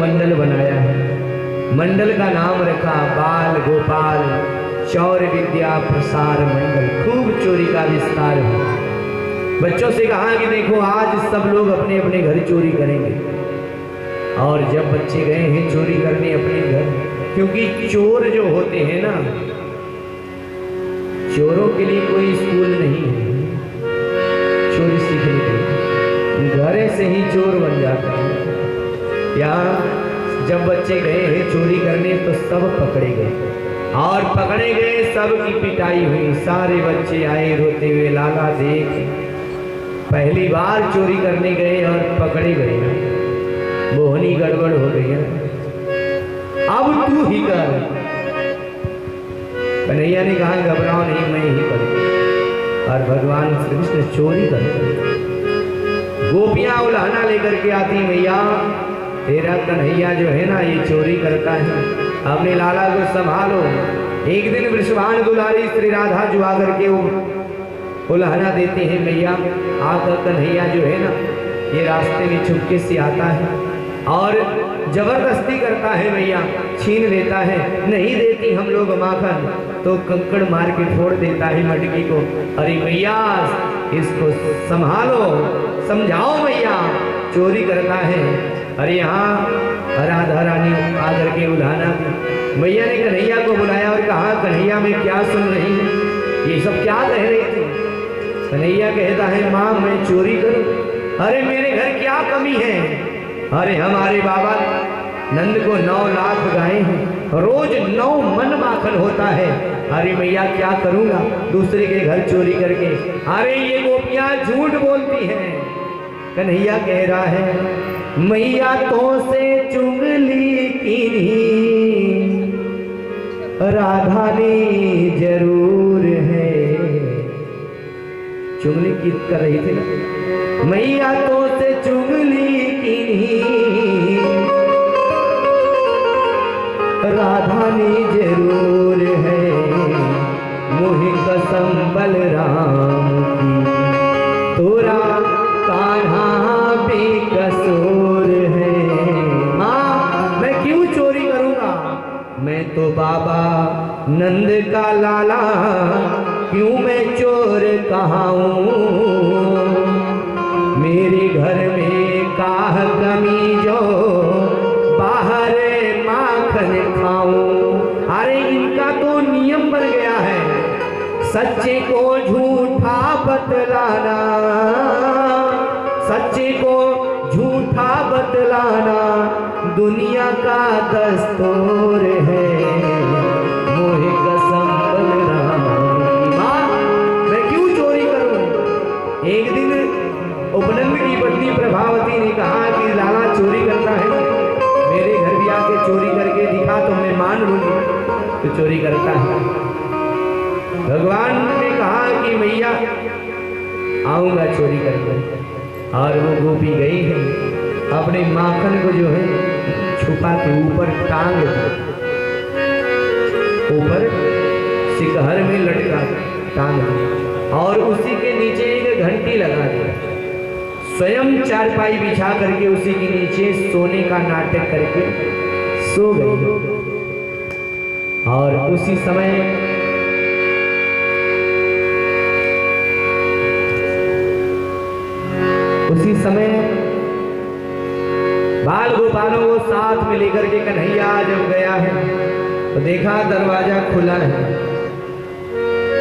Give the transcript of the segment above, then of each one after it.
मंडल बनाया है। मंडल का नाम रखा बाल गोपाल शौर्य विद्या प्रसार मंडल। खूब चोरी का विस्तार हुआ। बच्चों से कहा कि देखो आज सब लोग अपने अपने घर चोरी करेंगे। और जब बच्चे गए हैं चोरी करने अपने घर, क्योंकि चोर जो होते हैं ना, चोरों के लिए कोई स्कूल नहीं है चोरी सीखने के लिए, घर से ही चोर बन जाता है। या जब बच्चे गए हैं चोरी करने तो सब पकड़े गए, और पकड़े गए सब की पिटाई हुई। सारे बच्चे आए रोते हुए, लाला देख पहली बार चोरी करने गए और पकड़े गए, मोहनी गड़बड़ हो गई है, अब तू ही कर। कन्हैया ने कहा घबराओ नहीं, मैं ही करूं। और भगवान श्री कृष्ण चोरी करते। गोपियां उल्हाना लेकर के आती, मैया तेरा कन्हैया जो है ना ये चोरी करता है, अपने लाला को संभालो। एक दिन वृषभान दुलारी श्री राधा जो आकर के वो उल्हाना देते हैं, मैया आकर कन्हैया जो है ना ये रास्ते में छुपके से आता है और जबरदस्ती करता है, मैया छीन लेता है, नहीं देती हम लोग माखन तो कंकड़ मार के फोड़ देता है मटकी को। अरे मैया इसको संभालो, समझाओ मैया चोरी करता है। अरे यहाँ राधा रानी आकर के उल्हाना की मैया ने कन्हैया को बुलाया और कहा कन्हैया मैं क्या सुन रही हूँ, ये सब क्या कह रही थी। कन्हैया कहता है माँ मैं चोरी करूं? अरे मेरे घर क्या कमी है? अरे हमारे बाबा नंद को 9 लाख गाय हैं, रोज 9 मन माखन होता है। अरे मैया क्या करूंगा दूसरे के घर चोरी करके। अरे ये गोपियां झूठ बोलती हैं। कन्हैया कह रहा है मैया तो से चुगली की राधा ने जरूर है। चुगली की कर रही थी ना, मैया तो से चुगली की राधा ने जरूर है। मोहि कसम बलराम की तोरा कान्हा बेकसूर है। हाँ मैं क्यों चोरी करूंगा, मैं तो बाबा नंद का लाला, क्यों मैं चोर कहाऊं। मेरे घर में काह कमी जो बाहर माखन खाऊं। अरे इनका तो नियम बन गया है सच्चे को झूठा बतलाना, सच्चे को झूठा बतलाना दुनिया का दस्तूर है। मोहे कसम बलराम की मां मैं क्यों चोरी करूं। एक दिन उपनंद की पत्नी प्रभावती ने कहा कि लाला चोरी करता है, मेरे घर भी आके चोरी करके दिखा तो मैं मान लूंगी तो चोरी करता है। भगवान ने कहा कि मैया आऊंगा चोरी करके। और वो गोपी गई है अपने माखन को जो है छुपा के ऊपर टांग दिया, ऊपर शिखर में लटका टांग दिया और उसी के नीचे एक घंटी लगा दिया। स्वयं चारपाई बिछा करके उसी के नीचे सोने का नाटक करके सो गई। और उसी समय बाल गोपालों को साथ में लेकर के कन्हैया जब गया है तो देखा दरवाजा खुला है।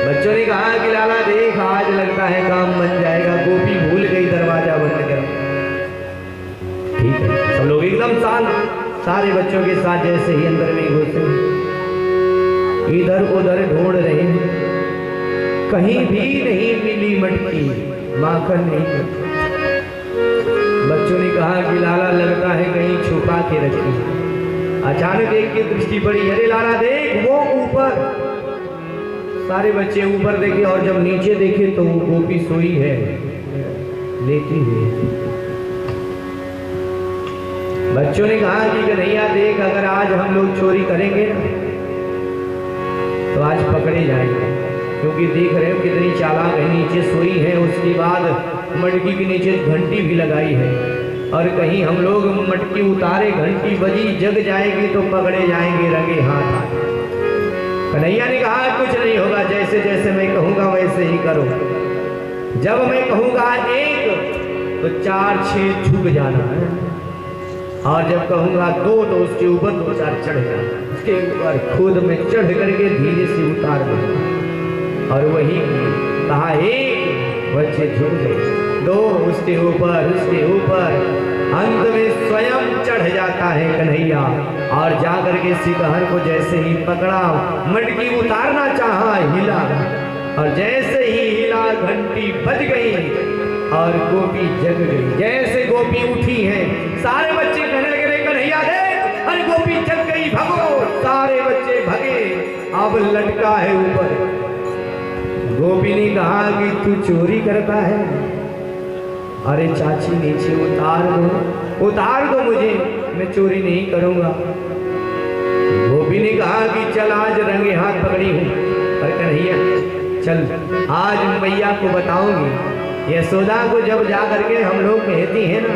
बच्चों ने कहा कि लाला देख आज लगता है काम बन जाएगा। गोपी भूल गई दरवाजा बंद कर। ठीक है सब लोग एकदम शांत, सारे बच्चों के साथ जैसे ही अंदर में घुसे इधर उधर ढूंढ रहे हैं, कहीं भी नहीं मिली मटकी, माखन नहीं। बच्चों ने कहा कि लाला लगता है कहीं छुपा के रखी। अचानक एक की दृष्टि पड़ी, अरे लाला देख वो ऊपर। सारे बच्चे ऊपर देखे और जब नीचे देखे तो वो गोपी सोई है, लेटी हुई। बच्चों ने कहा कि कन्हैया देख अगर आज हम लोग चोरी करेंगे तो आज पकड़े जाएंगे, क्योंकि देख रहे हो कितनी चालाक है। नीचे सोई है, उसके बाद मटकी के नीचे घंटी भी लगाई है। और कहीं हम लोग मटकी उतारे, घंटी बजी, जग जाएगी तो पकड़े जाएंगे रंगे हाथ। कन्हैया ने कहा कुछ नहीं होगा, जैसे जैसे मैं कहूँगा वैसे ही करो। जब मैं कहूँगा एक तो 4-6 झुक जाना है, और जब कहूँगा 2 तो उसके ऊपर 2-4 चढ़ जाना, उसके ऊपर खुद में चढ़ करके धीरे से उतार देना। और वही कहा 1 बच्चे झुक गए, 2 उसके ऊपर अंत में स्वयं चढ़ जाता है कन्हैया, और जाकर के सिकहर को जैसे ही पकड़ा, मटकी उतारना चाहा, हिला, और जैसे ही हिला घंटी बज गई और गोपी जग गई। जैसे गोपी उठी है, सारे बच्चे कहने लगे रे कन्हैया दे, अरे गोपी जग गई, भगो। सारे बच्चे भगे, अब लटका है ऊपर। गोपी ने कहा कि तू चोरी करता है? अरे चाची नीचे उतार दो मुझे, मैं चोरी नहीं करूंगा। गोपी ने कहा कि चल आज रंगे हाथ पकड़ी हूं। अरे कन्हैया चल, आज मैया को बताऊंगी। यशोदा को जब जा करके हम लोग कहती हैं ना,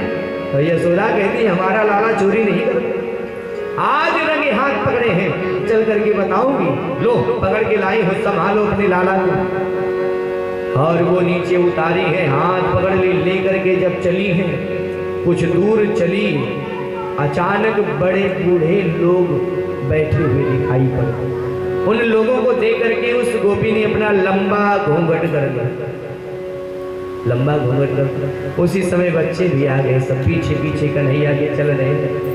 तो यशोदा कहती हमारा लाला चोरी नहीं करता। आज रंगे हाथ पकड़े हैं, चल करके बताऊंगी। लो पकड़ के लाई हो, संभालो अपने लाला को। और वो नीचे उतारी है, हाथ पकड़ ले करके जब चली है, कुछ दूर चली, अचानक बड़े बूढ़े लोग बैठे हुए दिखाई पड़े। उन लोगों को देख करके उस गोपी ने अपना लंबा घूंघट कर दिया, लंबा घूंघट कर। उसी समय बच्चे भी आ गए, सब पीछे पीछे कन्हैया के चल रहे हैं,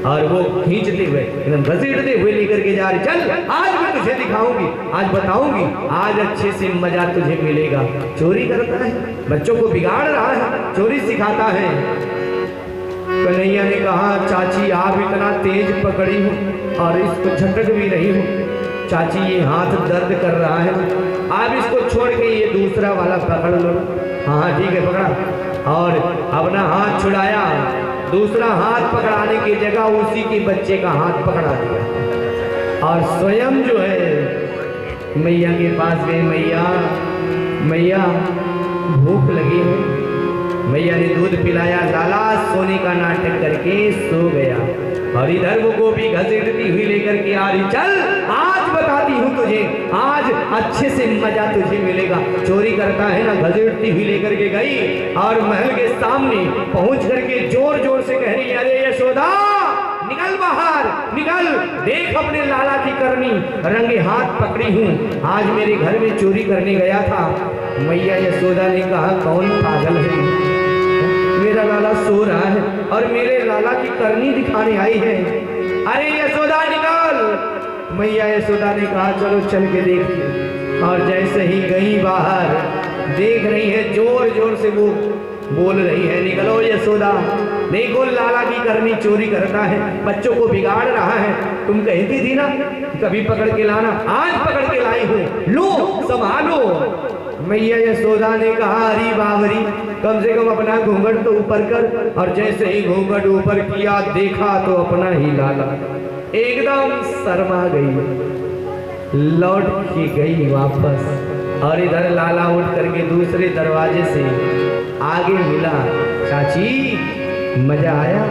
और वो खींचते हुए एकदम घसीटते हुए लेकर के जा रहे। चल आज मैं तुझे दिखाऊंगी, आज बताऊंगी, आज अच्छे से मजा तुझे मिलेगा। चोरी करता है, बच्चों को बिगाड़ रहा है, चोरी सिखाता है। कन्हैया ने कहा चाची आप इतना तेज पकड़ी हो और इसको झटक भी रही हो, चाची ये हाथ दर्द कर रहा है, आप इसको छोड़ के ये दूसरा वाला पकड़ लो। हाँ ठीक है पकड़ा, और अपना हाथ छुड़ाया, दूसरा हाथ पकड़ाने की जगह उसी के बच्चे का हाथ पकड़ा दिया, और स्वयं जो है मैया के पास गए। मैया भूख लगी है। मैया ने दूध पिलाया, लाला सोने का नाटक करके सो गया। और इधर वो गोपी घसीटती हुई लेकर के आ रही, चल आज बताती हूँ तुझे, आज अच्छे से मजा तुझे मिलेगा। चोरी करता है ना, घसीटती हुई लेकर के गई, और महल के सामने पहुंच करके जोर जोर से कह रही, अरे यशोदा निकल बाहर, निकल, देख अपने लाला की करनी, रंगे हाथ पकड़ी हूँ, आज मेरे घर में चोरी करने गया था। मैया यशोदा ने कहा कौन पागल है, मेरा लाला सो रहा है और मेरे लाला की करनी दिखाने आई है। अरे यशोदा निकल। मैया यशोदा ने कहा चलो चल के देखते। और जैसे ही गई बाहर, देख रही है जोर जोर से वो बोल रही है, निकलो यशोदा, देखो लाला की करनी चोरी करता है, बच्चों को बिगाड़ रहा है, तुम कहती थी ना कभी पकड़ के लाना, आज पकड़ के लाई हूँ, लो संभालो। मैया यशोदा ने कहा अरे बावरी, कम से कम अपना घूंघट तो ऊपर कर। और जैसे ही घूंघट ऊपर किया, देखा तो अपना ही लाला, एकदम शर्मा गई, लौट के गई वापस। और इधर लाला उठ करके दूसरे दरवाजे से आगे मिला, चाची मजा आया,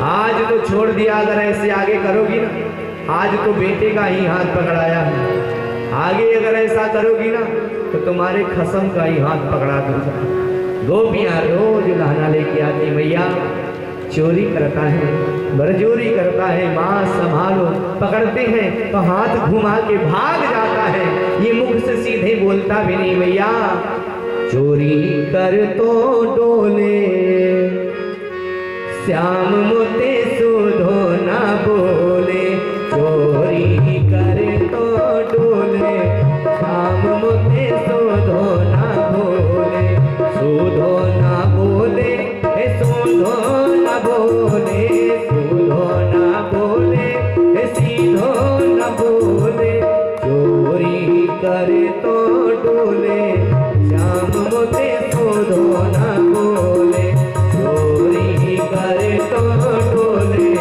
आज तो छोड़ दिया, अगर ऐसे आगे करोगी ना, आज तो बेटे का ही हाथ पकड़ाया, आगे अगर ऐसा करोगी ना तो तुम्हारे खसम का ही हाथ पकड़ा दूंगा। गोपियां रोज लहना लेके आती, मैया चोरी करता है, बरजोरी करता है, माँ संभालो। पकड़ते हैं तो हाथ घुमा के भाग जाता है, ये मुख से सीधे बोलता भी नहीं। मैया चोरी कर तो डोले, श्याम मोते सुधो ना बोले, चोरी कर तो डोले, श्याम मोते सुधो ना बोले, सुधो ना बोले, सुधो ना बोले, सुधो ना बोले, सीधो ना बोले, चोरी कर तो डोले, श्याम मोते सुधो ना बोले, चोरी कर तो डोले,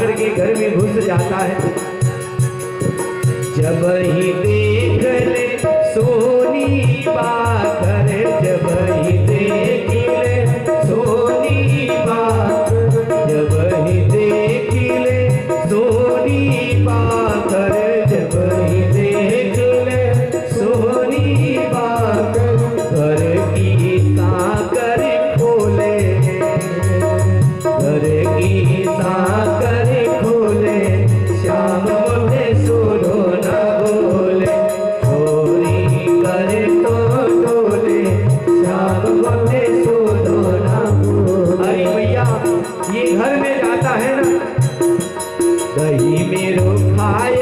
जाकर के घर में घुस जाता है। जब ही देख ले सोनी बाकर, जब ही देख ले सोनी बाकर, जब ही देख ले सोनी बाकर, जब ही देख ले सोनी बाकर, घर की साकर खोले, घर की साकर खोले, श्याम मोटे सुनो न बोले, चोरी करे तो डोले, श्याम मोटे सुनो न बोले। अरे भैया ये घर में जाता है ना, दही मेरो खाय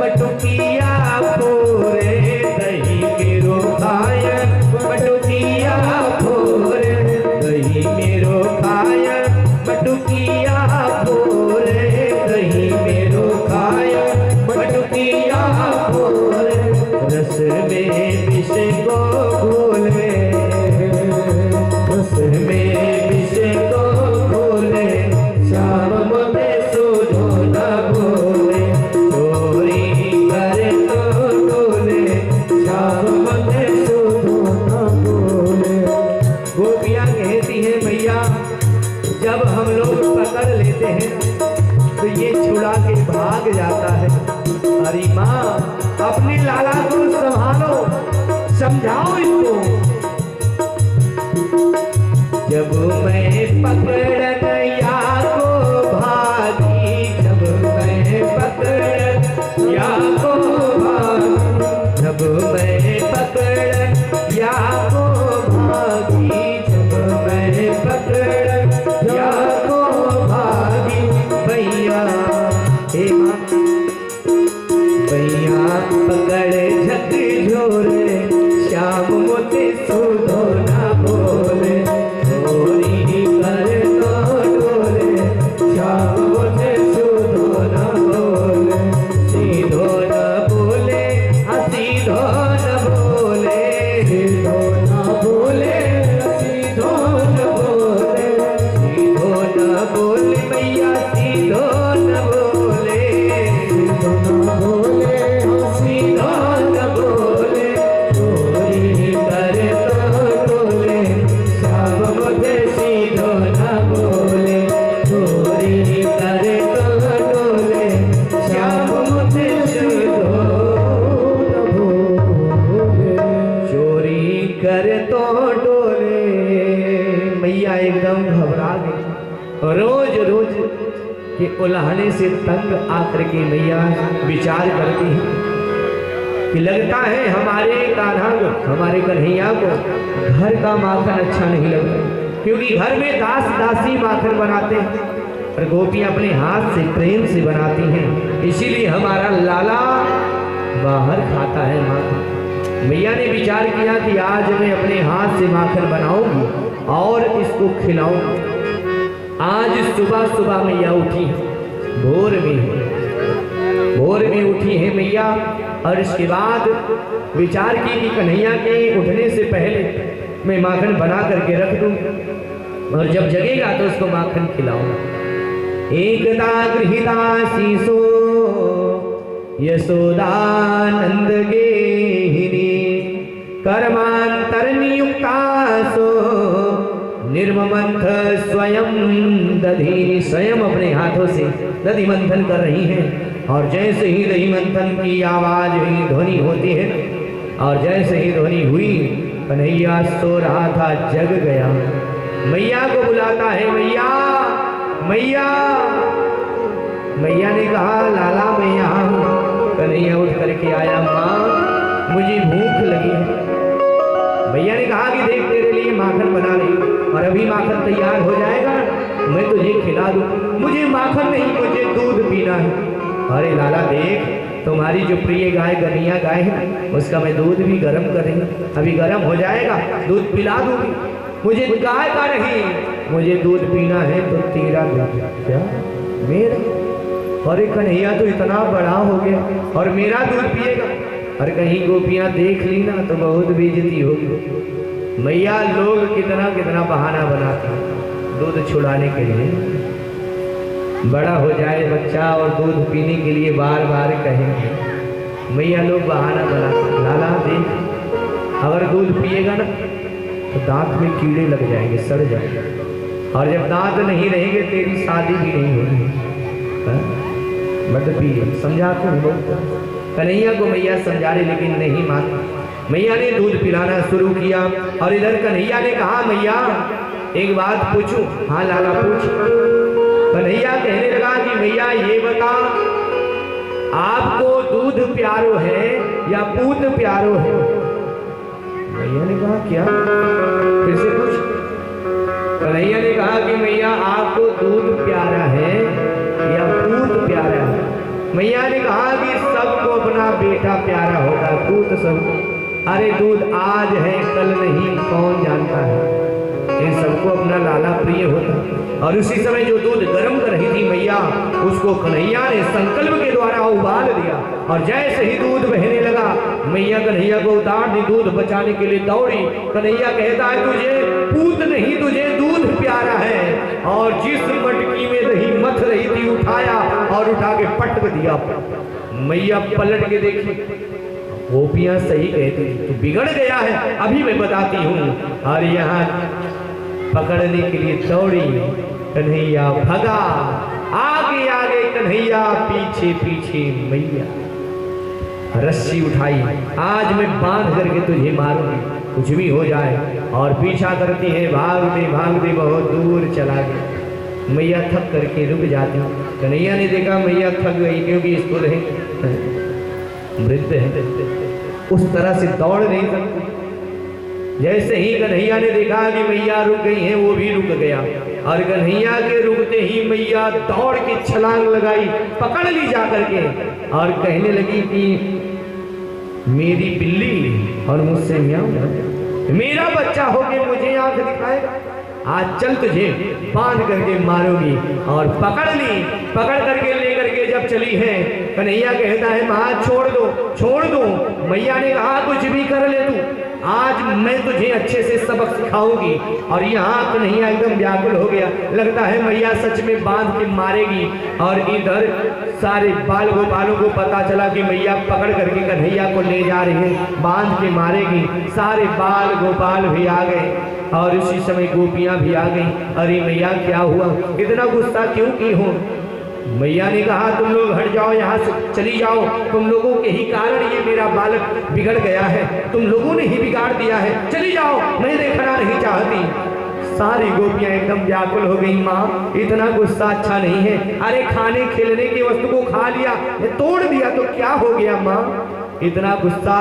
मटुकिया फोरे, दही मेरो खाय मटुकिया फोरे, दही मेरो खाय मटुकिया फोरे, दही मेरो खाय मटुकिया फोरे, रस में विष को घोले, रस में विष को घोले, श्याम मोटे सुनो न बोले, चोरी करे तो डोले, श्याम मोटे सुनो न बोले। गोपियाँ कहती हैं भैया जब हम लोग पकड़ लेते हैं तो ये छुड़ा के भाग जाता है। अरे माँ अपने लाला को संभालो, समझाओ इसको। जब मैं पकड़नया को भागी, जब मैं पकड़नया को भागी, जब मैं पकड़नया को भागी, जब मैं पकड़नया को भागी, भैया हे माँ भैया पकड़ झक झोरे, श्याम मोटे सुनो न बोले, चोरी कर तो डोले, श्याम मोटे सुनो न बोले, सीधो न बोले, सीधो न बोले, सीधो न बोले, सीधो न बोले, सीधो न बोले भैया, सीधो न बोले, सीधो न बोले, सीधो न बोले, चोरी करे तो डोले, श्याम मोटे सीधो न बोले, चोरी करे तो डोले, श्याम मोटे सीधो न बोले, चोरी करे तो डोले। मैया एकदम घबरा गई। रोज रोज के उल्हाने से तंग आकर के मैया विचार करती है कि लगता है हमारे कान्हा को, हमारे कन्हैया को घर का माखन अच्छा नहीं लगता, क्योंकि घर में दास दासी माखन बनाते हैं और गोपियां अपने हाथ से प्रेम से बनाती हैं, इसीलिए हमारा लाला बाहर खाता है माखन। मैया ने विचार किया कि आज मैं अपने हाथ से माखन बनाऊंगी और इसको खिलाऊंगी। आज सुबह सुबह मैया उठी है, भोर में उठी है मैया, और इसके बाद विचार की कि कन्हैया के उठने से पहले मैं माखन बना करके रख दूं और जब जगेगा तो उसको माखन खिलाऊं। एकता गृहीता शीशो यशोदानंद गेहिनी, कर्मांतर नियुक्ता सो निर्ममंथ स्वयं दधी। स्वयं अपने हाथों से दधी मंथन कर रही हैं और जैसे ही दही मंथन की आवाज हुई, ध्वनि होती है, और जैसे ही ध्वनि हुई कन्हैया सो रहा था, जग गया। मैया को बुलाता है, मैया मैया। मैया ने कहा लाला मैं यहाँ हूँ। कन्हैया उठ करके आया, माँ मुझे भूख लगी है। मैया ने कहा कि देख तेरे लिए माखन बना रही और अभी माखन तैयार हो जाएगा मैं तुझे खिला दूँ। मुझे माखन नहीं, मुझे दूध पीना है। अरे लाला देख तुम्हारी जो प्रिय गाय गनिया गाय है उसका मैं दूध भी गर्म कर रही हूँ, अभी गर्म हो जाएगा दूध पिला दूंगी। मुझे गाय का नहीं, मुझे दूध पीना है तो तेरा दूध। क्या मेरा? अरे कन्हैया तो इतना बड़ा हो गया और मेरा दूध पिएगा। और कहीं गोपियां देख ली ना तो बहुत बेइज्जती होगी। मैया लोग कितना कितना बहाना बनाते हैं दूध छुड़ाने के लिए। बड़ा हो जाए बच्चा और दूध पीने के लिए बार बार कहेंगे, मैया लोग बहाना बनाते, लाला देख अगर दूध पिएगा ना तो दांत में कीड़े लग जाएंगे, सड़ जाएंगे, और जब दांत नहीं रहेंगे तेरी शादी भी नहीं होगी। मत पिए, समझाते हैं बहुत। कन्हैया को मैया समझा रही लेकिन नहीं मानती। मैया ने दूध पिलाना शुरू किया और इधर कन्हैया ने कहा, मैया एक बात पूछूं? हाँ लाला पूछ। कन्हैया कहने लगा कि मैया ये बता, आपको दूध प्यारो है या पूत प्यारो है? मैया ने कहा क्या? फिर से पूछ। कन्हैया ने कहा कि मैया आपको दूध प्यारा है या पूत प्यारा है? मैया ने कहा कि सबको अपना बेटा प्यारा होगा, पूत सब। अरे दूध आज है कल नहीं, कौन जानता है, इन सबको अपना लाला प्रिय होता। और उसी समय जो दूध गर्म कर रही थी मैया, उसको कन्हैया ने संकल्प के द्वारा उबाल दिया, और जैसे ही दूध बहने लगा मैया कन्हैया को उतार दी, दूध बचाने के लिए दौड़ी। कन्हैया कहता है, तुझे पूत नहीं, तुझे दूध प्यारा है। और जिस मटकी में दही मथ रही थी उठाया और उठा के पटक दिया। मैया पलट के देखी, गोपियां सही कहती, तू बिगड़ गया है, अभी मैं बताती हूँ। और यहाँ पकड़ने के लिए दौड़ी, कन्हैया भगा, आगे आगे कन्हैया, पीछे पीछे मैया। रस्सी उठाई, आज मैं बांध करके तुझे मारूंगी, कुछ भी हो जाए। और पीछा करती है, भागते बहुत दूर चला गया। मैया थक करके रुक जाती। कन्हैया ने देखा मैया थक गई, क्योंकि इसको वृद्ध है, उस तरह से दौड़ नहीं सकती। जैसे ही कन्हैया ने देखा कि मैया रुक गई है, वो भी रुक गया। और कन्हैया के रुकते ही मैया दौड़ के छलांग लगाई, पकड़ ली जाकर के, और कहने लगी कि मेरी बिल्ली और मुझसे म्याऊं, मेरा बच्चा होके मुझे आंख दिखाएगा, आज चल तुझे बांध करके मारूंगी। और पकड़ ली, पकड़ करके लेकर के जब चली है, कन्हैया कहता है मां छोड़ दो, छोड़ दो। मैया ने कहा कुछ भी कर ले तू, आज मैं तुझे अच्छे से सबक सिखाऊंगी। और यहाँ कन्हैया एकदम व्याकुल हो गया, लगता है मैया सच में बांध के मारेगी। और इधर सारे बाल गोपालों को पता चला कि मैया पकड़ करके कन्हैया को ले जा रही है, बांध के मारेगी। सारे बाल गोपाल भी आ गए और उसी समय गोपियां भी आ गई। अरे मैया क्या हुआ, इतना गुस्सा क्यों की हो? मैया ने कहा तुम लोग हट जाओ, यहाँ से चली जाओ, तुम लोगों के ही कारण ये मेरा बालक बिगड़ गया है, तुम लोगों ने ही बिगाड़ दिया है, चली जाओ, मैं देखना नहीं चाहती। सारी गोपियां एकदम व्याकुल हो गई, माँ इतना गुस्सा अच्छा नहीं है, अरे खाने खेलने की वस्तु को खा लिया, तोड़ दिया तो क्या हो गया माँ, इतना गुस्सा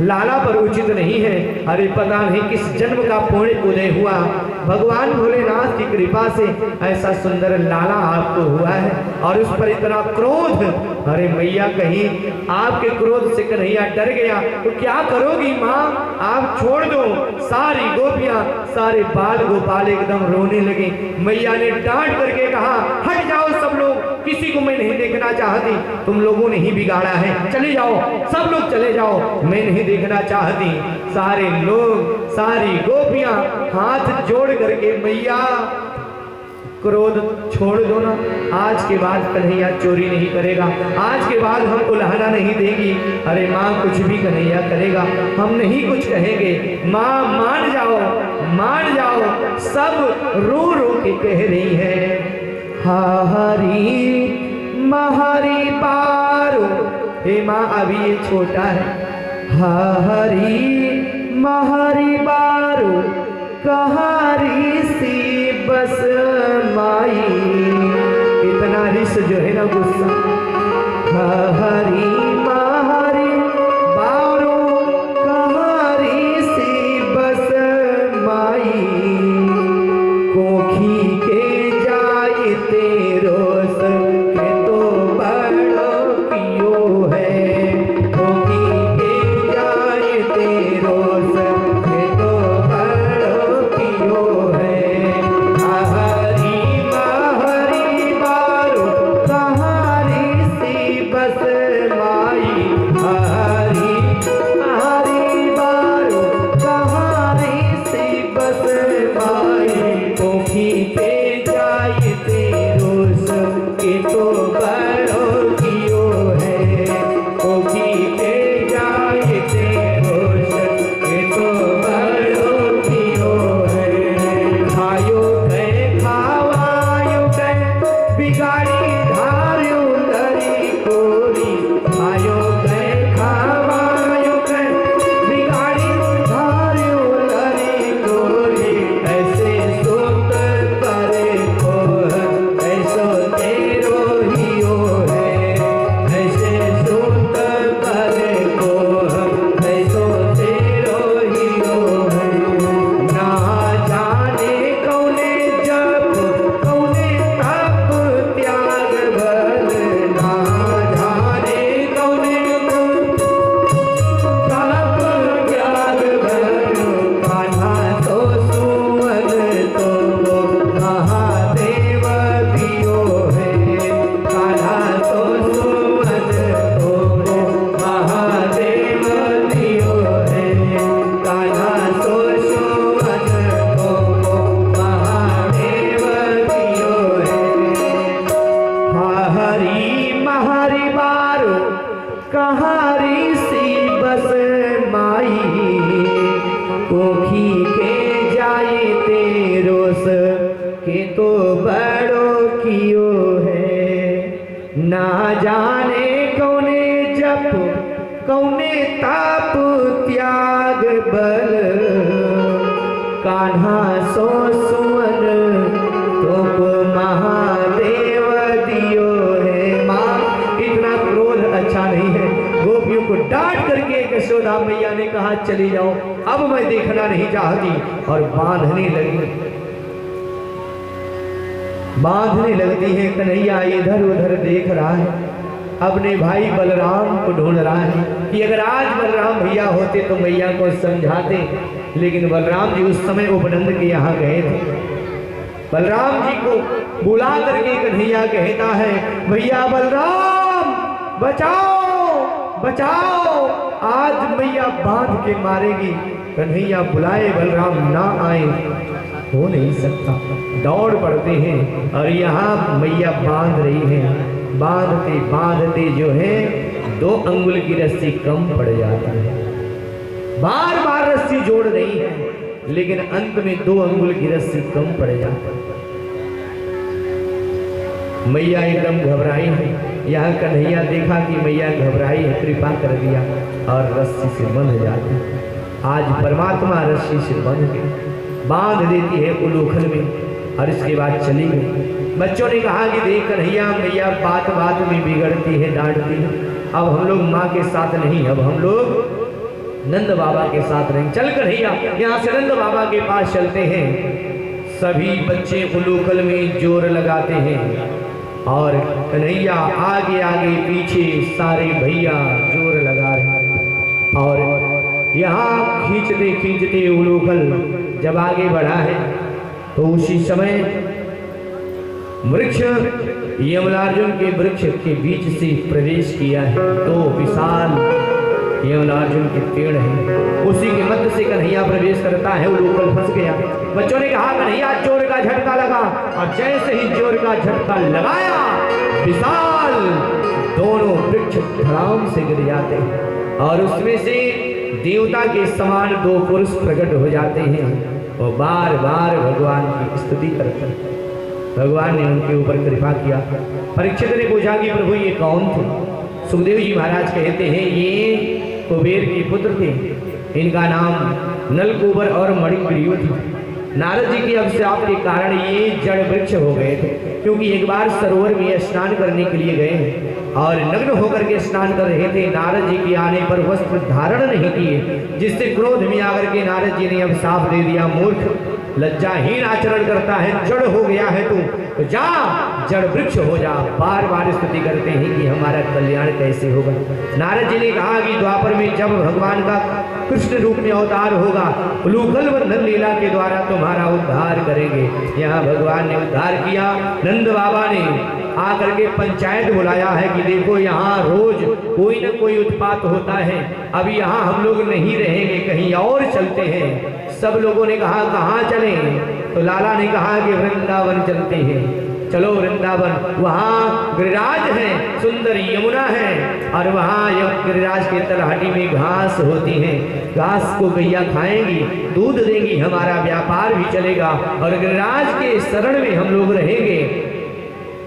लाला पर उचित नहीं है। अरे पता नहीं किस जन्म का पुण्य उदय हुआ, भगवान भोलेनाथ की कृपा से ऐसा सुंदर लाला आपको हुआ है, और उस पर इतना क्रोध। अरे मैया कहीं आपके क्रोध से कन्हैया डर गया तो क्या करोगी माँ, आप छोड़ दो। सारी गोपियां, सारे बाल गोपाल एकदम रोने लगे। मैया ने डांट करके कहा हट जाओ सब लोग, किसी को मैं नहीं देखना चाहती, तुम लोगों ने ही बिगाड़ा है, चले जाओ, सब लोग चले जाओ, मैं नहीं देखना चाहती। सारे लोग, सारी गोपियां हाथ जोड़ करके मैया क्रोध छोड़ दो ना, आज के बाद कन्हैया चोरी नहीं करेगा, आज के बाद हम उल्हाना नहीं देगी। अरे माँ कुछ भी कन्हैया करेगा, हम नहीं कुछ कहेंगे, माँ मान जाओ, मान जाओ। सब रो रो के कह रही है हरी महरी पारो, हे माँ अभी ये छोटा है, हरी महरी बारो कहारी सी बस माई। इतना रिस जो है ना गुस्सा, हरी महरी बारो कहारी सी बस माई, कोखी के जाए तेरो के तो बड़ो पियो है, कोखी के जाए तेरो के तो बड़ो पियो है, हरी महरी बारो कहारी सी बस माई। नारी सी बस माई, कोखी के जाए तेरोस के तो बड़ो कियो है। ना जाने कौने जप कौने ताप त्याग बल, कान्हा सो सुवन तो महादेव दियो है। माँ, इतना क्रोध अच्छा नहीं है। गोपियों को डांट करके यशोदा मैया ने कहा चली जाओ, अब मैं देखना नहीं चाहती। और बांधने लगती है। कन्हैया इधर उधर देख रहा है, अपने भाई बलराम को ढूंढ रहा है कि अगर आज बलराम भैया होते तो मैया को समझाते। लेकिन बलराम जी उस समय उपनंद के यहाँ गए थे। बलराम जी को बुला करके कन्हैया कहता है, भैया बलराम बचाओ बचाओ, आज मैया बांध के मारेगी। कन्हैया बुलाए, बलराम ना आए, हो नहीं सकता। दौड़ पड़ते हैं और यहाँ मैया बांध रही है। बांधते बांधते जो है 2 अंगुल की रस्सी कम पड़ जाती है। बार बार रस्सी जोड़ रही है, लेकिन अंत में 2 अंगुल की रस्सी कम पड़ जाती है। मैया एकदम घबराई है। यहाँ कन्हैया देखा कि मैया घबराई है, कृपा कर दिया और रस्सी से बंध जाती। आज परमात्मा रस्सी से बांध देती है उलोखल में, और इसके बाद चली गई। बच्चों ने कहा कि देख कन्हैया, मैया बात बात में बिगड़ती है, डांटती है। अब हम लोग माँ के साथ नहीं, अब हम लोग नंद बाबा के साथ रहेंगे। चल कन्हैया, यहाँ से नंद बाबा के पास चलते हैं। सभी बच्चे उलोखल में जोर लगाते हैं और कन्हैया आगे आगे पीछे सारे भैया जोर लगा रहे हैं। और यहाँ खींचते खींचते उलोखल जब आगे बढ़ा है तो उसी समय वृक्ष यमलार्जुन के वृक्ष के बीच से प्रवेश किया है। तो विशाल यमलार्जुन के पेड़ है, उसी के मध्य से कन्हैया प्रवेश करता है। उलोखल फंस गया। बच्चों ने कहा कन्हैया जोर का झटका लगा, और जैसे ही जोर का झटका लगाया, विशाल दोनों वृक्ष धड़ाम से गिर जाते हैं और उसमें से देवता के समान 2 पुरुष प्रकट हो जाते हैं। और बार बार भगवान की स्तुति करते हैं। भगवान ने उनके ऊपर कृपा किया। परीक्षित ने पूछा कि प्रभु ये कौन थे? सुखदेव जी महाराज कहते हैं ये कुबेर के पुत्र थे, इनका नाम नलकुबर और मणिग्रीव था। नारद जी के अभिशाप के कारण ये जड़ वृक्ष हो गए थे, क्योंकि एक बार सरोवर में स्नान करने के लिए गए और नग्न होकर के स्नान कर रहे थे। नारद जी के आने पर वस्त्र धारण नहीं किए, जिससे क्रोध में आकर के नारद जी ने अभिशाप दे दिया, मूर्ख लज्जाहीन आचरण करता है, जड़ हो गया है तू, तो जा जड़ वृक्ष हो जा। बार बार स्तुति करते हैं कि हमारा कल्याण कैसे होगा। नारद जी ने कहा कि द्वापर में जब भगवान का कृष्ण रूप में अवतार होगा, उलूखल वर्धन लीला के द्वारा तुम्हारा उद्धार करेंगे। यहाँ भगवान ने उद्धार किया। नंद बाबा ने आकर के पंचायत बुलाया है कि देखो यहाँ रोज कोई न कोई उत्पात होता है, अभी यहाँ हम लोग नहीं रहेंगे, कहीं और चलते हैं। सब लोगों ने कहा कहाँ चलें? तो लाला ने कहा कि वृंदावन चलते हैं। चलो वृंदावन, वहाँ गिरिराज है, सुंदर यमुना है, और वहाँ गिरिराज के तलहटी में घास होती है, घास को गैया खाएंगी, दूध देंगी, हमारा व्यापार भी चलेगा और गिरिराज के शरण में हम लोग रहेंगे,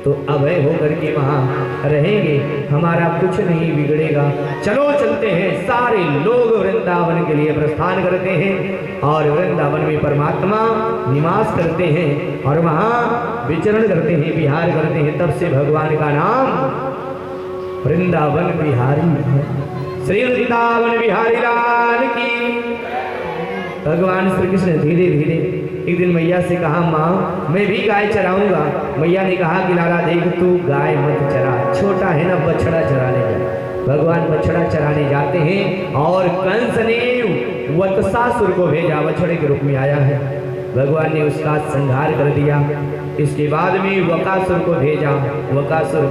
तो अभय होकर के वहाँ रहेंगे, हमारा कुछ नहीं बिगड़ेगा। चलो चलते हैं। सारे लोग वृंदावन के लिए प्रस्थान करते हैं और वृंदावन में परमात्मा निवास करते हैं और वहाँ विचरण करते हैं, विहार करते हैं। तब से भगवान का नाम वृंदावन बिहारी है। श्री वृंदावन बिहारी लाल की। भगवान श्री कृष्ण धीरे धीरे एक दिन मैया से कहा, माँ मैं भी गाय चराऊंगा। मैया ने कहा कि लाला देख तू गाय मत चरा, छोटा है ना, बछड़ा चराने जा। भगवान बछड़ा चराने जाते हैं और कंस ने वत्सासुर को भेजा, बछड़े के रूप में आया है। भगवान ने उसका संहार कर दिया। इसके बाद में वकासुर को भेजा। वकासुर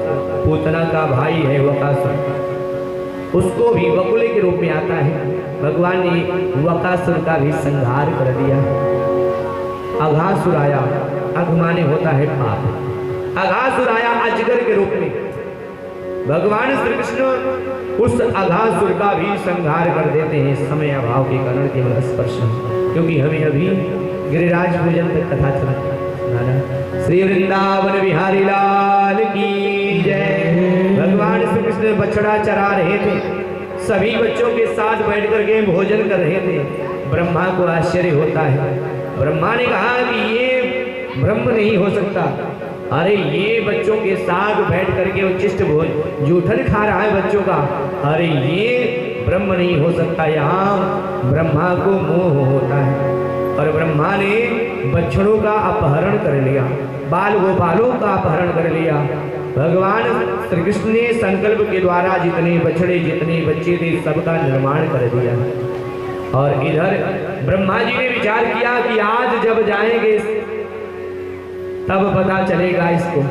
पूतना का भाई है वकासुर, उसको भी बकुले के रूप में आता है। भगवान ने वकासुर का भी संहार कर दिया। अघासुर आया, अघ माने होता है पाप। अघासुर आया अजगर के रूप में, भगवान श्री कृष्ण उस अघासुर का भी संहार कर देते हैं समय अभाव के कारण केवल स्पर्श, क्योंकि हमें अभी गिरिराज पूजन तक कथा चलती। श्री वृंदावन बिहारी लाल की जय। भगवान श्री कृष्ण बछड़ा चरा रहे थे, सभी बच्चों के साथ बैठ करके भोजन कर रहे थे। ब्रह्मा को आश्चर्य होता है। ब्रह्मा ने कहा कि ये ब्रह्म नहीं हो सकता। अरे ये बच्चों के साथ बैठ करके उच्चिष्ट भोज जूठन खा रहा है बच्चों का, अरे ये ब्रह्म नहीं हो सकता। यहाँ ब्रह्मा को मोह होता है और ब्रह्मा ने बछड़ों का अपहरण कर लिया, बाल गोपालों का अपहरण कर लिया। भगवान श्री कृष्ण ने संकल्प के द्वारा जितने बछड़े जितने बच्चे थे सबका निर्माण कर दिया। और इधर ब्रह्मा जी ने विचार किया कि आज जब जाएंगे तब पता चलेगा इसको,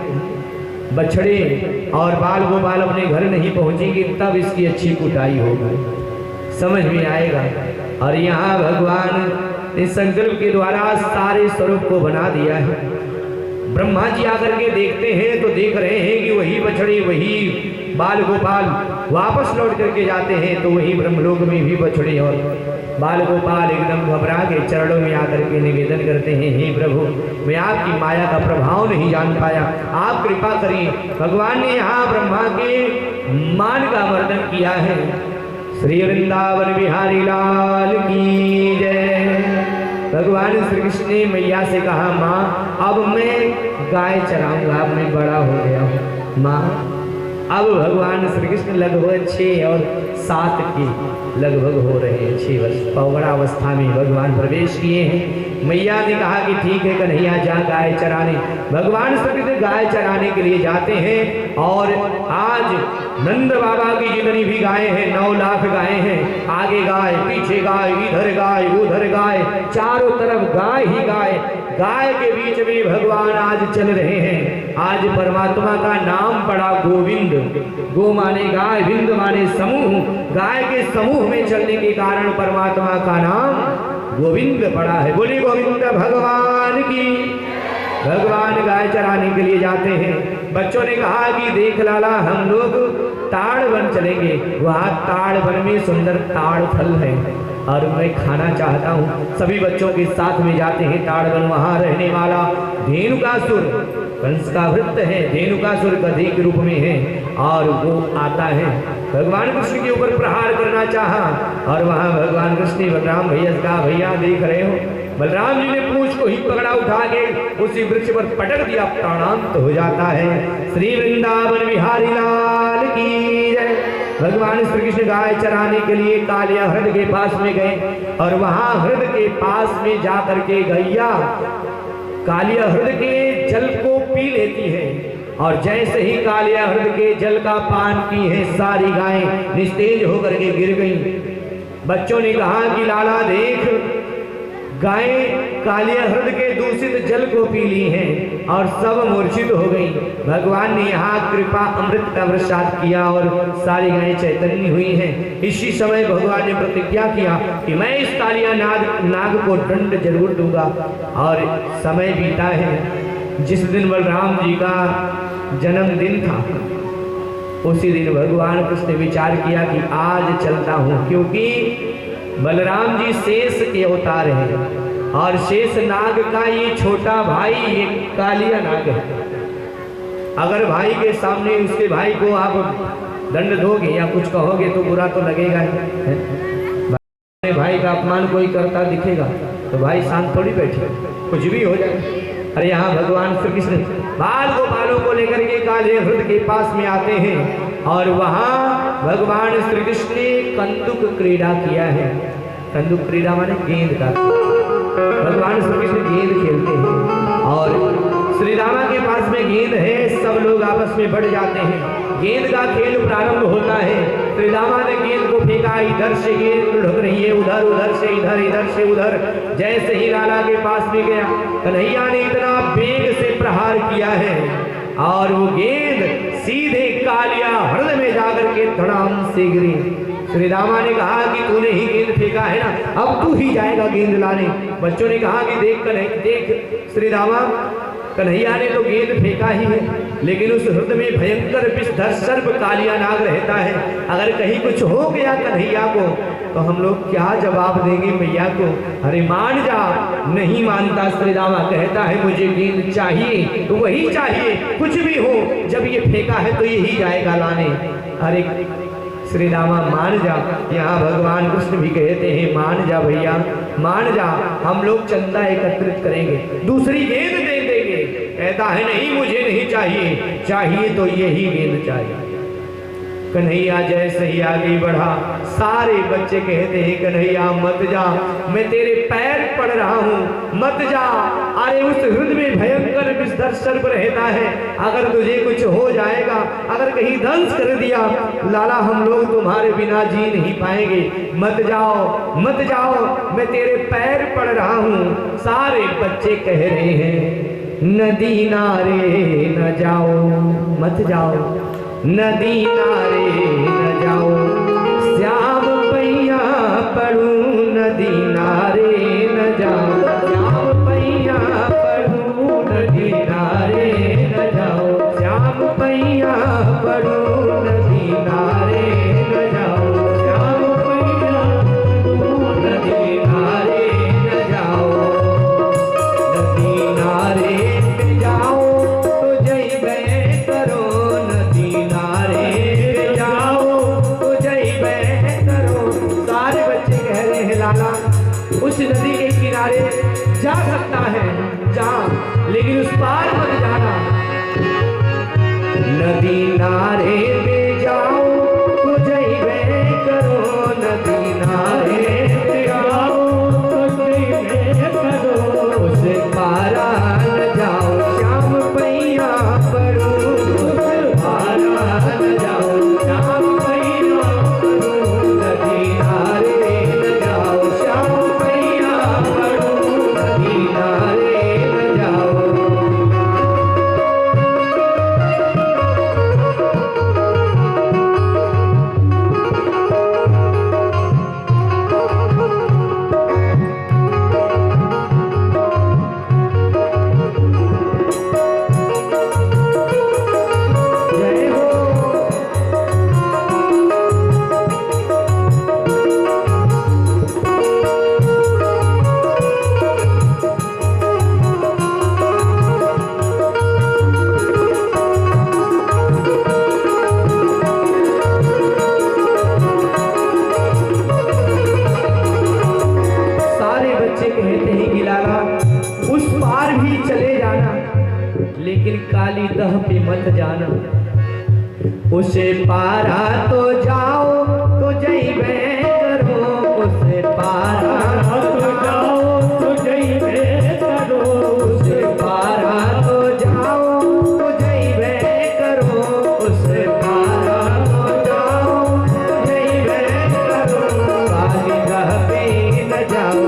बछड़े और बाल गोपाल अपने घर नहीं पहुंचेंगे तब इसकी अच्छी कुटाई होगी, समझ में आएगा। और यहाँ भगवान ने संकल्प के द्वारा सारे स्वरूप को बना दिया है। ब्रह्मा जी आकर के देखते हैं तो देख रहे हैं कि वही बछड़े वही बाल गोपाल वापस लौट करके जाते हैं, तो वही ब्रह्मलोक में भी बछड़े और बाल गोपाल एकदम घबरा के चरणों में आकर के निवेदन करते हैं, हे प्रभु मैं आपकी माया का प्रभाव नहीं जान पाया, आप कृपा करिए। भगवान ने यहाँ ब्रह्मा के मान का वर्णन किया है। श्री वृंदावन बिहारी लाल की जय। भगवान श्री कृष्ण ने मैया से कहा, माँ अब मैं गाय चराऊंगा, अब मैं बड़ा हो गया हूँ। माँ अब भगवान श्री कृष्ण लगभग 6 और 7 के लगभग हो रहे हैं, 6 वर्ष पौगड़ावस्था में भगवान प्रवेश किए हैं। मैया ने कहा कि ठीक है कन्हैया जा गाय चराने। भगवान श्री कृष्ण गाय चराने के लिए जाते हैं और आज नंद बाबा की जितनी भी गायें हैं 9 लाख गायें हैं, आगे गाय पीछे गाय इधर गाय उधर गाय, चारों तरफ गाय ही गाय। गाय के बीच में भगवान आज चल रहे हैं। आज परमात्मा का नाम पड़ा गोविंद, गो माने गाय, विंद माने समूह। गाय के समूह में चलने के कारण परमात्मा का नाम गोविंद पड़ा है। बोली गोविंद भगवान की। भगवान गाय चराने के लिए जाते हैं। बच्चों ने कहा कि देख लाला हम लोग ताड़ वन चलेंगे, वहाँ ताड़ वन में सुंदर ताड़ फल है और मैं खाना चाहता हूँ। सभी बच्चों के साथ में जाते हैं ताड़ वन। वहाँ रहने वाला धेनुकासुर कंस का वृत्त है, धेनुकासुर गधे के रूप में है और वो आता है भगवान कृष्ण के ऊपर प्रहार करना चाहा। और वहाँ भगवान कृष्ण ने बलराम भैया से कहा, भैया देख रहे हो, बलराम जी ने पूंछ को ही पकड़ा उठा के उसी वृक्ष पर पटक दिया, प्राणांत हो जाता है। श्री वृंदावन बिहारी लाल की जय। भगवान श्री कृष्ण गाय चराने के लिए कालिया हृद के पास में गए और वहां हृद के पास में जाकर के गैया कालिया हृद के जल को पी लेती है और जैसे ही कालिया हृद के जल का पान की है सारी गायें निस्तेज होकर के गिर गईं। बच्चों ने कहा कि लाला देख, गायें कालिया हृद के दूषित जल को पी ली हैं और सब मूर्छित हो गई। भगवान ने यहाँ कृपा अमृत का वर्षात किया और सारी गायें चैतन्य हुई हैं। इसी समय भगवान ने प्रतिज्ञा किया कि मैं इस कालिया नाग को दंड जरूर दूंगा। और समय बीता है। जिस दिन बलराम जी का जन्मदिन था उसी दिन भगवान कृष्ण ने विचार किया कि आज चलता हूँ, क्योंकि बलराम जी शेष के अवतार हैं और शेष नाग का ये छोटा भाई ये कालिया नाग है। अगर भाई के सामने उसके भाई को आप दंड दोगे या कुछ कहोगे तो बुरा तो लगेगा ही। भाई का अपमान कोई करता दिखेगा तो भाई शांत थोड़ी बैठे, कुछ भी हो जाए। अरे यहाँ भगवान श्री कृष्ण बाल गोपालों को लेकर के कालिया हृद के पास में आते हैं और वहाँ भगवान श्री कृष्ण ने कंदुक क्रीड़ा किया है। कंदुक क्रीड़ा माने गेंद का। भगवान श्री कृष्ण गेंद खेलते हैं और श्री रामा के पास में गेंद है, सब लोग आपस में बढ़ जाते हैं। गेंद का खेल प्रारंभ होता है। श्री रामा ने गेंद को फेंका, इधर से गेंद लुढ़क रही है, उधर उधर से इधर, इधर से उधर। जैसे ही लाला के पास में गया, कन्हैया ने इतना वेग से प्रहार किया है और वो गेंद सीधे कालिया हृदय में जाकर के धड़ाम से गिरी। श्री रामा ने कहा कि तूने ही गेंद फेंका है ना, अब तू ही जाएगा गेंद लाने। बच्चों ने कहा कि देख श्री रामा, कन्हैया ने तो गेंद फेंका ही है लेकिन उस हृदय में भयंकर विषधर सर्प कालिया नाग रहता है। अगर कहीं कुछ हो गया कन्हैया को तो हम लोग क्या जवाब देंगे मैया को? अरे मान जा। नहीं मानता श्रीरामा, कहता है मुझे गेंद चाहिए तो वही चाहिए, कुछ भी हो। जब ये फेंका है तो यही जाएगा लाने। अरे श्री रामा मान जा। यहाँ भगवान कृष्ण भी कहते हैं मान जा भैया, मान जा, हम लोग चंदा एकत्रित करेंगे, दूसरी गेंद दे देंगे। कहता है नहीं मुझे नहीं चाहिए, चाहिए तो यही गेंद चाहिए। कन्हैया जैसे ही आगे बढ़ा, सारे बच्चे कहते हैं कन्हैया मत जा, मैं तेरे पैर पड़ रहा हूँ, मत जा। अरे उस हृदय में भयंकर विषधर सर्प रहता है, अगर तुझे कुछ हो जाएगा, अगर कहीं दंश कर दिया लाला, हम लोग तुम्हारे बिना जी नहीं पाएंगे। मत जाओ मत जाओ, मैं तेरे पैर पड़ रहा हूँ। सारे बच्चे कह रहे हैं नदी नारे न जाओ, मत जाओ नदी नारे न जाओ, श्याम पैया पड़ू नदी नारे न जाओ, श्याम पैया पड़ू नदी नारे न जाओ, श्याम पैया पड़ू नदी नारे न जाओ, श्याम पैया पड़ू नदी नारे न जाओ। नदी नारे पे जाओ तो जय बै करो, लाला उस नदी के किनारे जा सकता है जा, लेकिन उस पार मत जाना। नदी नारे पे जाओ तो जइबे करो, नदी नारे पे जाओ तो जइबे करो, उस पारा न जाओ, श्याम पैया पड़ो, उस पारा न जाओ, श्याम पैया पड़ो, नदी नारे काली दह पे मत जाना, उसे पारा तो जाओ तो जइबे करो, उसे पारा तो जाओ तो जइबे करो, उसे पारा तो जाओ तो जइबे करो, उसे पारा तो जाओ तो जइबे करो। काली दह पे न जाओ,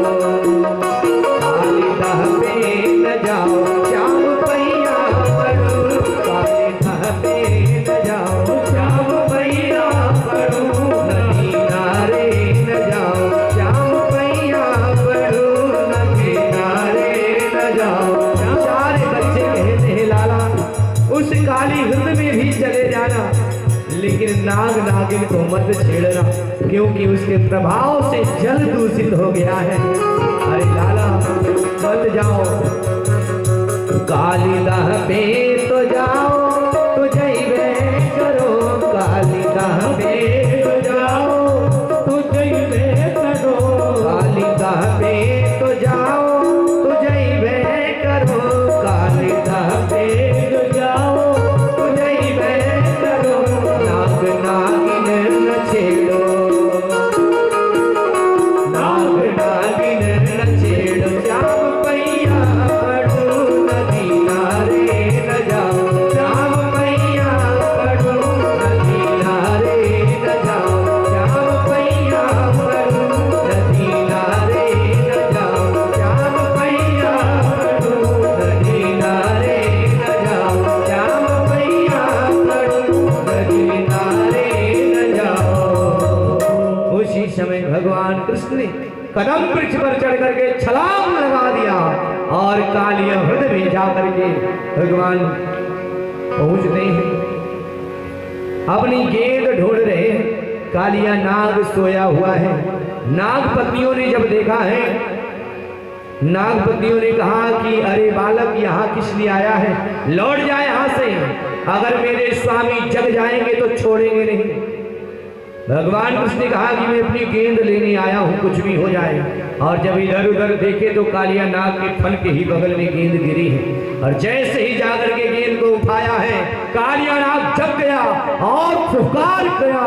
काली दह पे न जाओ, श्याम पैया पड़ो, काली दह पे न जाओ, श्याम पैया पड़ो, नदी नारे न जाओ, श्याम पैया पड़ो, नदी नारे न जाओ। सारे बच्चे कहते हैं लाला उस काली हृदय में भी चले जाना, लेकिन नाग नागिन को मत छेड़ना, क्योंकि उसके प्रभाव से जल दूषित हो गया है। अरे लाला मत जाओ, काली दह पे तो जाओ तो जइबे करो, काली दह पे तो जाओ तो जइबे करो, काली दह पे तो जाओ तो जइबे करो, काली दह पे तो जाओ तो जइबे करो। नाग नागिन न छेड़ो, नाग नागिन न छेड़ो, श्याम पैया पड़ो, नदी नारे न जाओ, श्याम पैया पड़ो, नदी नारे न जाओ, श्याम पैया पड़ो, नदी नारे न जाओ, श्याम पैया पड़ो, नदी नारे न जाओ, श्याम पैया पड़ो, नदी नारे न जाओ। उसी समय भगवान कृष्ण ने कदम वृक्ष पर चढ़ करके छलांग लगा दिया और कालिया हृदय में जाकर के भगवान पहुंचते हैं, अपनी गेंद ढूंढ रहे हैं। कालिया नाग सोया हुआ है। नागपतियों ने जब देखा है, नागपतियों ने कहा कि अरे बालक यहाँ किस लिए आया है, लौट जाए यहाँ से, अगर मेरे स्वामी जग जाएंगे तो छोड़ेंगे नहीं। भगवान कृष्ण ने कहा कि मैं अपनी गेंद लेने आया हूँ, कुछ भी हो जाए। और जब इधर उधर देखे तो कालिया नाग के फन के ही बगल में गेंद गिरी है, और जैसे ही जाकर के गेंद को उठाया है, कालिया नाग जग गया और फुफकार किया।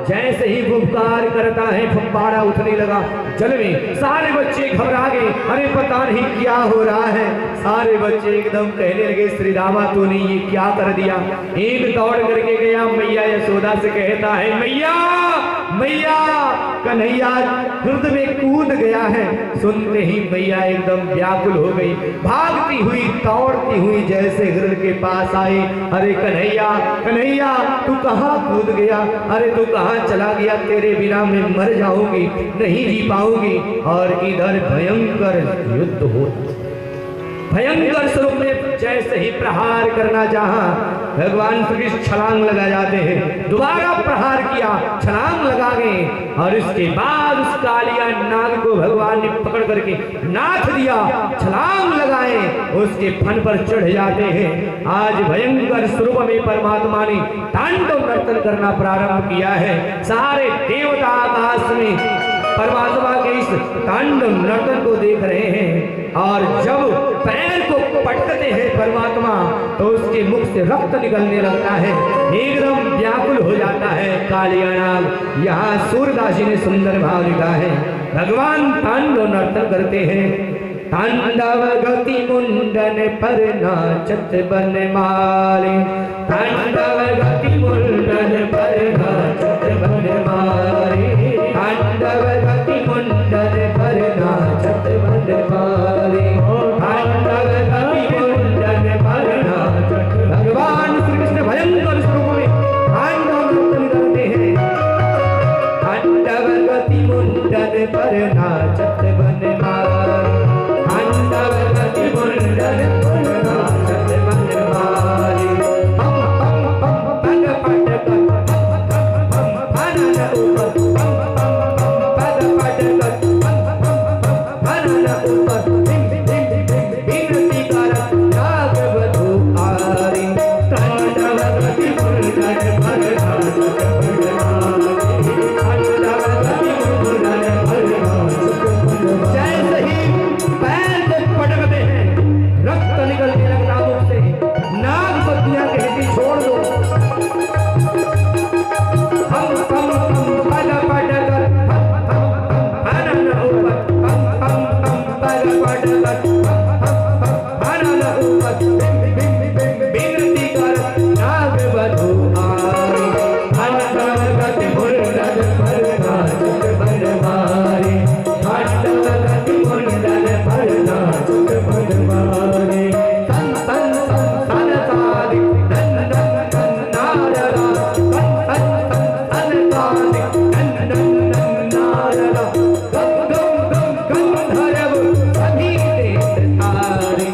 जैसे ही फुफकार करता है, फुब्बारा उठने लगा जल में। सारे बच्चे घबरा गए, अरे पता नहीं क्या हो रहा है। सारे बच्चे एकदम कहने लगे, श्री रामा तूने ये क्या कर दिया। एक दौड़ करके गया, मैया यशोदा से कहता है, मैया मैया कन्हैया हृदय में कूद गया है। सुनते ही मैया एकदम व्याकुल हो गई, भागती हुई दौड़ती हुई जैसे हृदय के पास आई। अरे कन्हैया कन्हैया तू कहाँ कूद गया, अरे तू कहाँ चला गया, तेरे बिना मैं मर जाऊंगी, नहीं जी पाऊंगी। और इधर भयंकर युद्ध हो, भयंकर स्वरूप में जैसे ही प्रहार करना चाहा, भगवान श्री कृष्ण छलांग लगा जाते हैं। दोबारा प्रहार किया, छलांग लगा गए, और इसके बाद उस कालिया नाग को भगवान ने पकड़ करके नाथ दिया, छलांग लगाए, उसके फन पर चढ़ जाते हैं। आज भयंकर स्वरूप में परमात्मा ने तांडव नर्तन करना प्रारंभ किया है। सारे देवता आकाश में परमात्मा के इस तांडव नर्तन को देख रहे हैं। और जब पैर को पटकते हैं परमात्मा, तो उसके मुख से रक्त निकलने लगता है, एकदम व्याकुल हो जाता है कालिया नाग। यहाँ सूरदास जी ने सुंदर भाव लिखा है, भगवान तांडव नर्तन करते हैं। तांडव गति मुंडन पर नाचत बनमाली, तांडव गति मुंडन पर नाचत बनमाली, तांडव गति मुंडन पर नाचत बनमाली, तांडव गति मुंडन पर नाचत। भगवान श्री कृष्ण भयंकर स्वरूप में तांडव नर्तन करते हैं। तांडव गति मुंडन पर नाचत बनमाली, तांडव गति मुंडन पर नाचत बनमाली। हम पग पट भरन ऊपर, पग पट भरन ऊपर, बिनती करत नाग वधू आरी, तांडव गति मुंडन पर नाचत बनमाली, तांडव गति मुंडन पर नाचत बनमाली। जैसे ही पैर से पटकते हैं, रक्त निकलने लगता मुख से। नागपतियां कहती छोड़ दो, हम पग पटकर भरन ऊपर, पग पटकर भरन ऊपर, बिनती करत नाग वधू आरी, तांडव गति मुंडन पर नाचत बनमाली, तांडव गति मुंडन पर नाचत बनमाली। सन सन सन सादि नन नन नारदा, सन सन सन सादि नन नन नारदा, गम गम गम गंधर्व सभी देश तारे,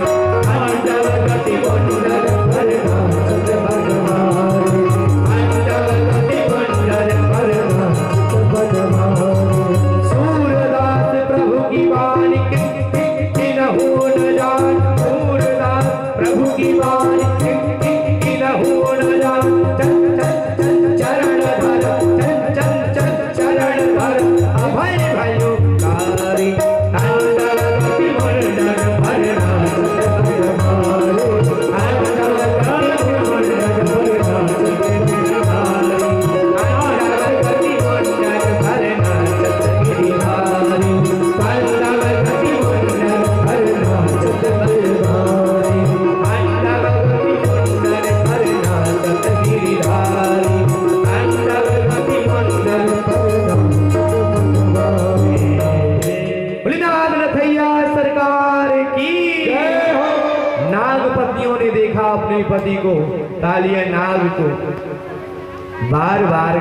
तांडव गति मुंडन पर नाचत बनमाली, तांडव गति मुंडन पर नाचत बनमाली। सूरदास प्रभु की वाणी किनहु न जान, सूरदास प्रभु की वाणी किनहु न जान। चल चल चरण धर, चल चल चरण धर, अभय भयोकारी, तांडव गति मुंडन पर नाचत बनमाली, तांडव गति मुंडन पर नाचत बनमाली, तांडव गति मुंडन पर नाचत गिरिधारी, तांडव गति मुंडन पर नाचत बनमाली, तांडव गति मुंडन पर नाचत गिरिधारी, तांडव गति मुंडन पर नाचत बनमाली। भोलेनाथ रथैया सरकार की जय हो। नागपतियों ने देखा अपने पति को, कालिया नाग को, बार बार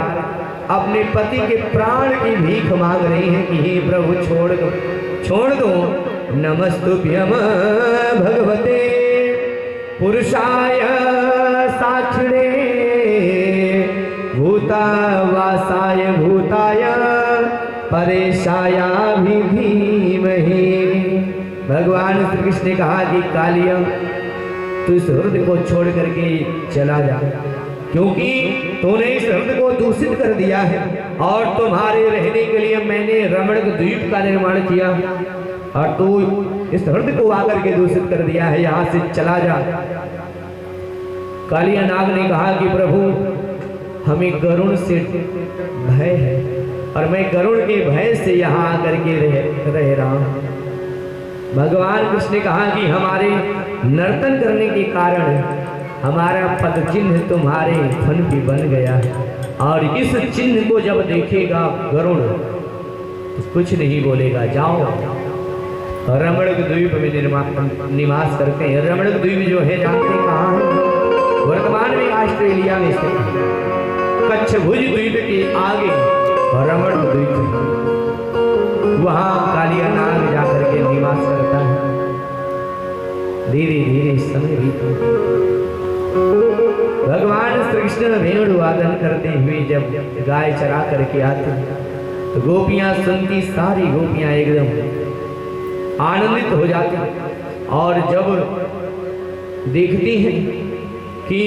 अपने पति के प्राण की भीख मांग रही हैं कि हे प्रभु छोड़ दो, छोड़ दो। नमस्तुभ्यम भगवते पुरुषाय साक्षिणे भूतावासाय भूताय परेशाया भी धीमहि। भगवान श्री कृष्ण ने कहा कि कालिया तू इस हृदय को छोड़ करके चला जा, क्योंकि तूने इस हृदय को दूषित कर दिया है और तुम्हारे रहने के लिए मैंने रमणक द्वीप का निर्माण किया और तू इस हृदय को आकर के दूषित कर दिया है, यहाँ से चला जा। कालिया नाग ने कहा कि प्रभु हमें गरुड़ से भय है और मैं गरुड़ के भय से यहाँ आकर के रह रहा हूँ। भगवान कृष्ण ने कहा कि हमारे नर्तन करने के कारण हमारा पद चिन्ह तुम्हारे फन भी बन गया है और इस चिन्ह को जब देखेगा गरुड़ तो कुछ नहीं बोलेगा। जाओ रमणक द्वीप में निवास करते हैं। रमणक द्वीप जो है जानते हैं कहाँ है? वर्तमान में ऑस्ट्रेलिया में स्थित है। कच्छभुज द्वीप के आगे रमणक द्वीप, वहां कालिया नाग जाकर के निवास करता है। धीरे धीरे समय बीता। भगवान श्री कृष्ण वेणु वादन करते हुए जब गाय चरा करके आते तो गोपियां सुनती, सारी गोपियां एकदम आनंदित हो जाती और जब देखती हैं कि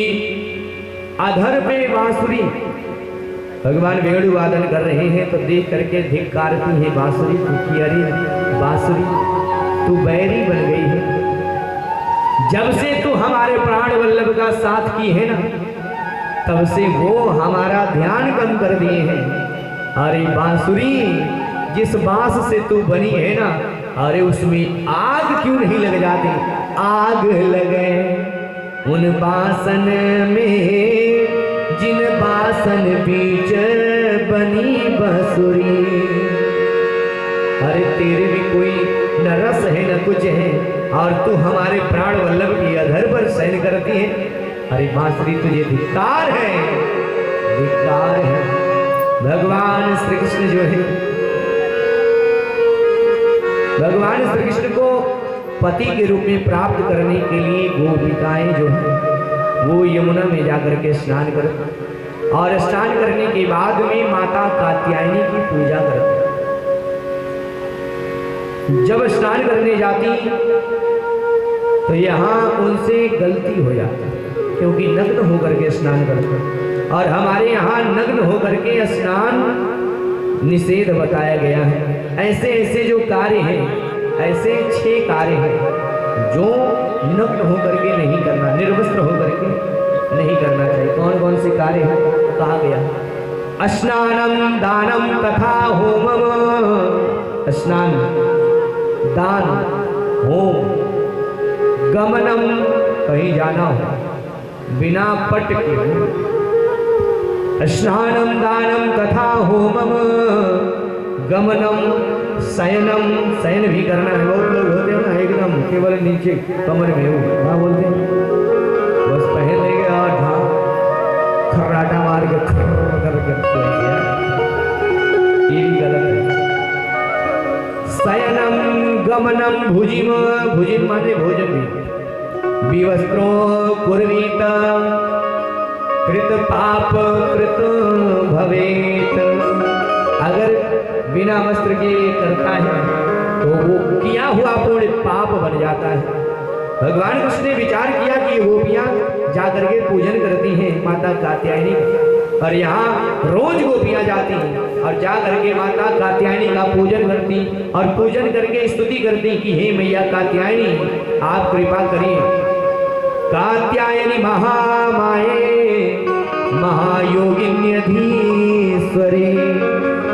अधर पे बांसुरी भगवान वेणु वादन कर रहे हैं तो देख करके धिक्कारती है बांसुरी की, अरे बांसुरी तू बैरी बन गई है, जब से तू हमारे प्राण वल्लभ का साथ की है ना तब से वो हमारा ध्यान कम कर दिए हैं। अरे बांसुरी जिस बांस से तू बनी है ना, अरे उसमें आग क्यों नहीं लग जाती? आग लगे उन बासन में जिन बासन बीच बनी बांसुरी। अरे तेरे भी कोई न रस है न कुछ है और तू हमारे प्राण वल्लभ की अधर पर शयन करती है। अरे बांसुरी तुझे धिक्कार है, धिक्कार है। भगवान श्री कृष्ण जो है, भगवान श्री कृष्ण को पति के रूप में प्राप्त करने के लिए गोपिकाएं जो है वो यमुना में जाकर के स्नान करते और स्नान करने के बाद में माता कात्यायनी की पूजा करते। जब स्नान करने जाती तो यहाँ उनसे गलती हो जाती क्योंकि नग्न होकर के स्नान करते और हमारे यहाँ नग्न होकर के स्नान निषेध बताया गया है। ऐसे ऐसे जो कार्य हैं, ऐसे 6 कार्य हैं जो नग्न होकर के नहीं करना, निर्वस्त्र होकर के नहीं करना चाहिए। कौन कौन से कार्य हैं कहा गया? स्नानम दानम तथा होमम। स्नान, दान, होम, गमनम कहीं जाना हो बिना पट के। स्नानम दानम तथा होमम गमनम शयनम, शयन भी करना है। बहुत लोग होते हैं ना एकदम केवल नीचे कमर में हो, हाँ बोलते हैं बस पहन लेंगे और हाँ खर्राटा मार के करके ये भी गलत है। शयनम गमनम भुजिम, भुजिम माने भोजन भी। विवस्त्रो कुर्वीत कृत पाप कृत भवेत। अगर बिना वस्त्र के करता है तो वो किया हुआ पूर्ण पाप बन जाता है। भगवान कृष्ण ने विचार किया कि गोपियां जाकर के पूजन करती हैं माता कात्यायनी का और यहाँ रोज गोपियां जाती हैं और जा करके माता कात्यायनी का पूजन करती और पूजन करके स्तुति करती कि हे मैया कात्यायनी आप कृपा करिए। कात्यायनी महामाये महायोगिन्यधीश्वरी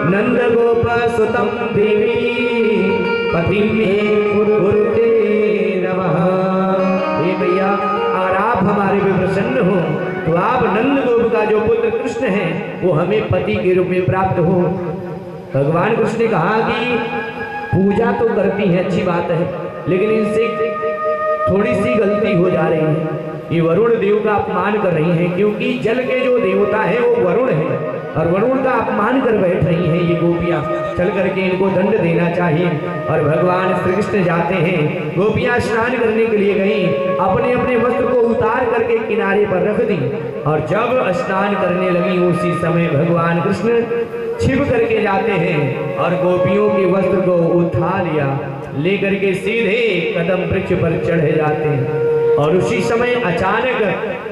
नंद गोप सुतम देवी पति में कुरुते नमः। हे भैया अगर आप हमारे पे प्रसन्न हो तो आप नंद गोप का जो पुत्र कृष्ण है वो हमें पति के रूप में प्राप्त हो। भगवान कृष्ण ने कहा कि पूजा तो करती है अच्छी बात है, लेकिन इनसे थोड़ी सी गलती हो जा रही है। ये वरुण देव का अपमान कर रही हैं क्योंकि जल के जो देवता है वो वरुण है और वरुण का अपमान कर बैठ रही हैं ये गोपियां। चल करके इनको दंड देना चाहिए। और भगवान श्री कृष्ण जाते हैं, गोपियां स्नान करने के लिए गई, अपने अपने वस्त्र को उतार करके किनारे पर रख दी। और जब स्नान करने लगी उसी समय भगवान कृष्ण छिप करके जाते हैं और गोपियों के वस्त्र को उठा लिया, लेकर के सीधे कदम वृक्ष पर चढ़े जाते हैं। और उसी समय अचानक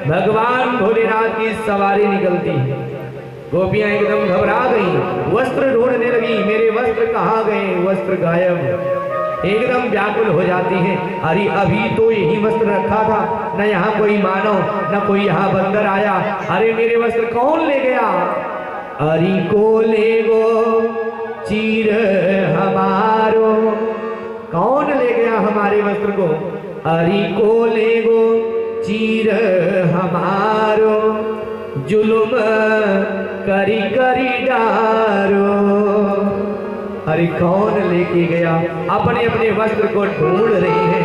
भगवान भोलेनाथ की सवारी निकलती है। गोपियां एकदम घबरा गई, वस्त्र ढूंढने लगी, मेरे वस्त्र कहाँ गए, वस्त्र गायब। एकदम व्याकुल हो जाती हैं, अरे अभी तो यही वस्त्र रखा था, न यहाँ कोई मानव न कोई यहाँ बंदर आया, अरे मेरे वस्त्र कौन ले गया। अरे को ले गो चीर हमारो, कौन ले गया हमारे वस्त्र को। अरे को ले गो चीर हमारो, जुल्म करी करी डारो। अरे कौन लेके गया। अपने अपने वस्त्र को ढूंढ रही हैं।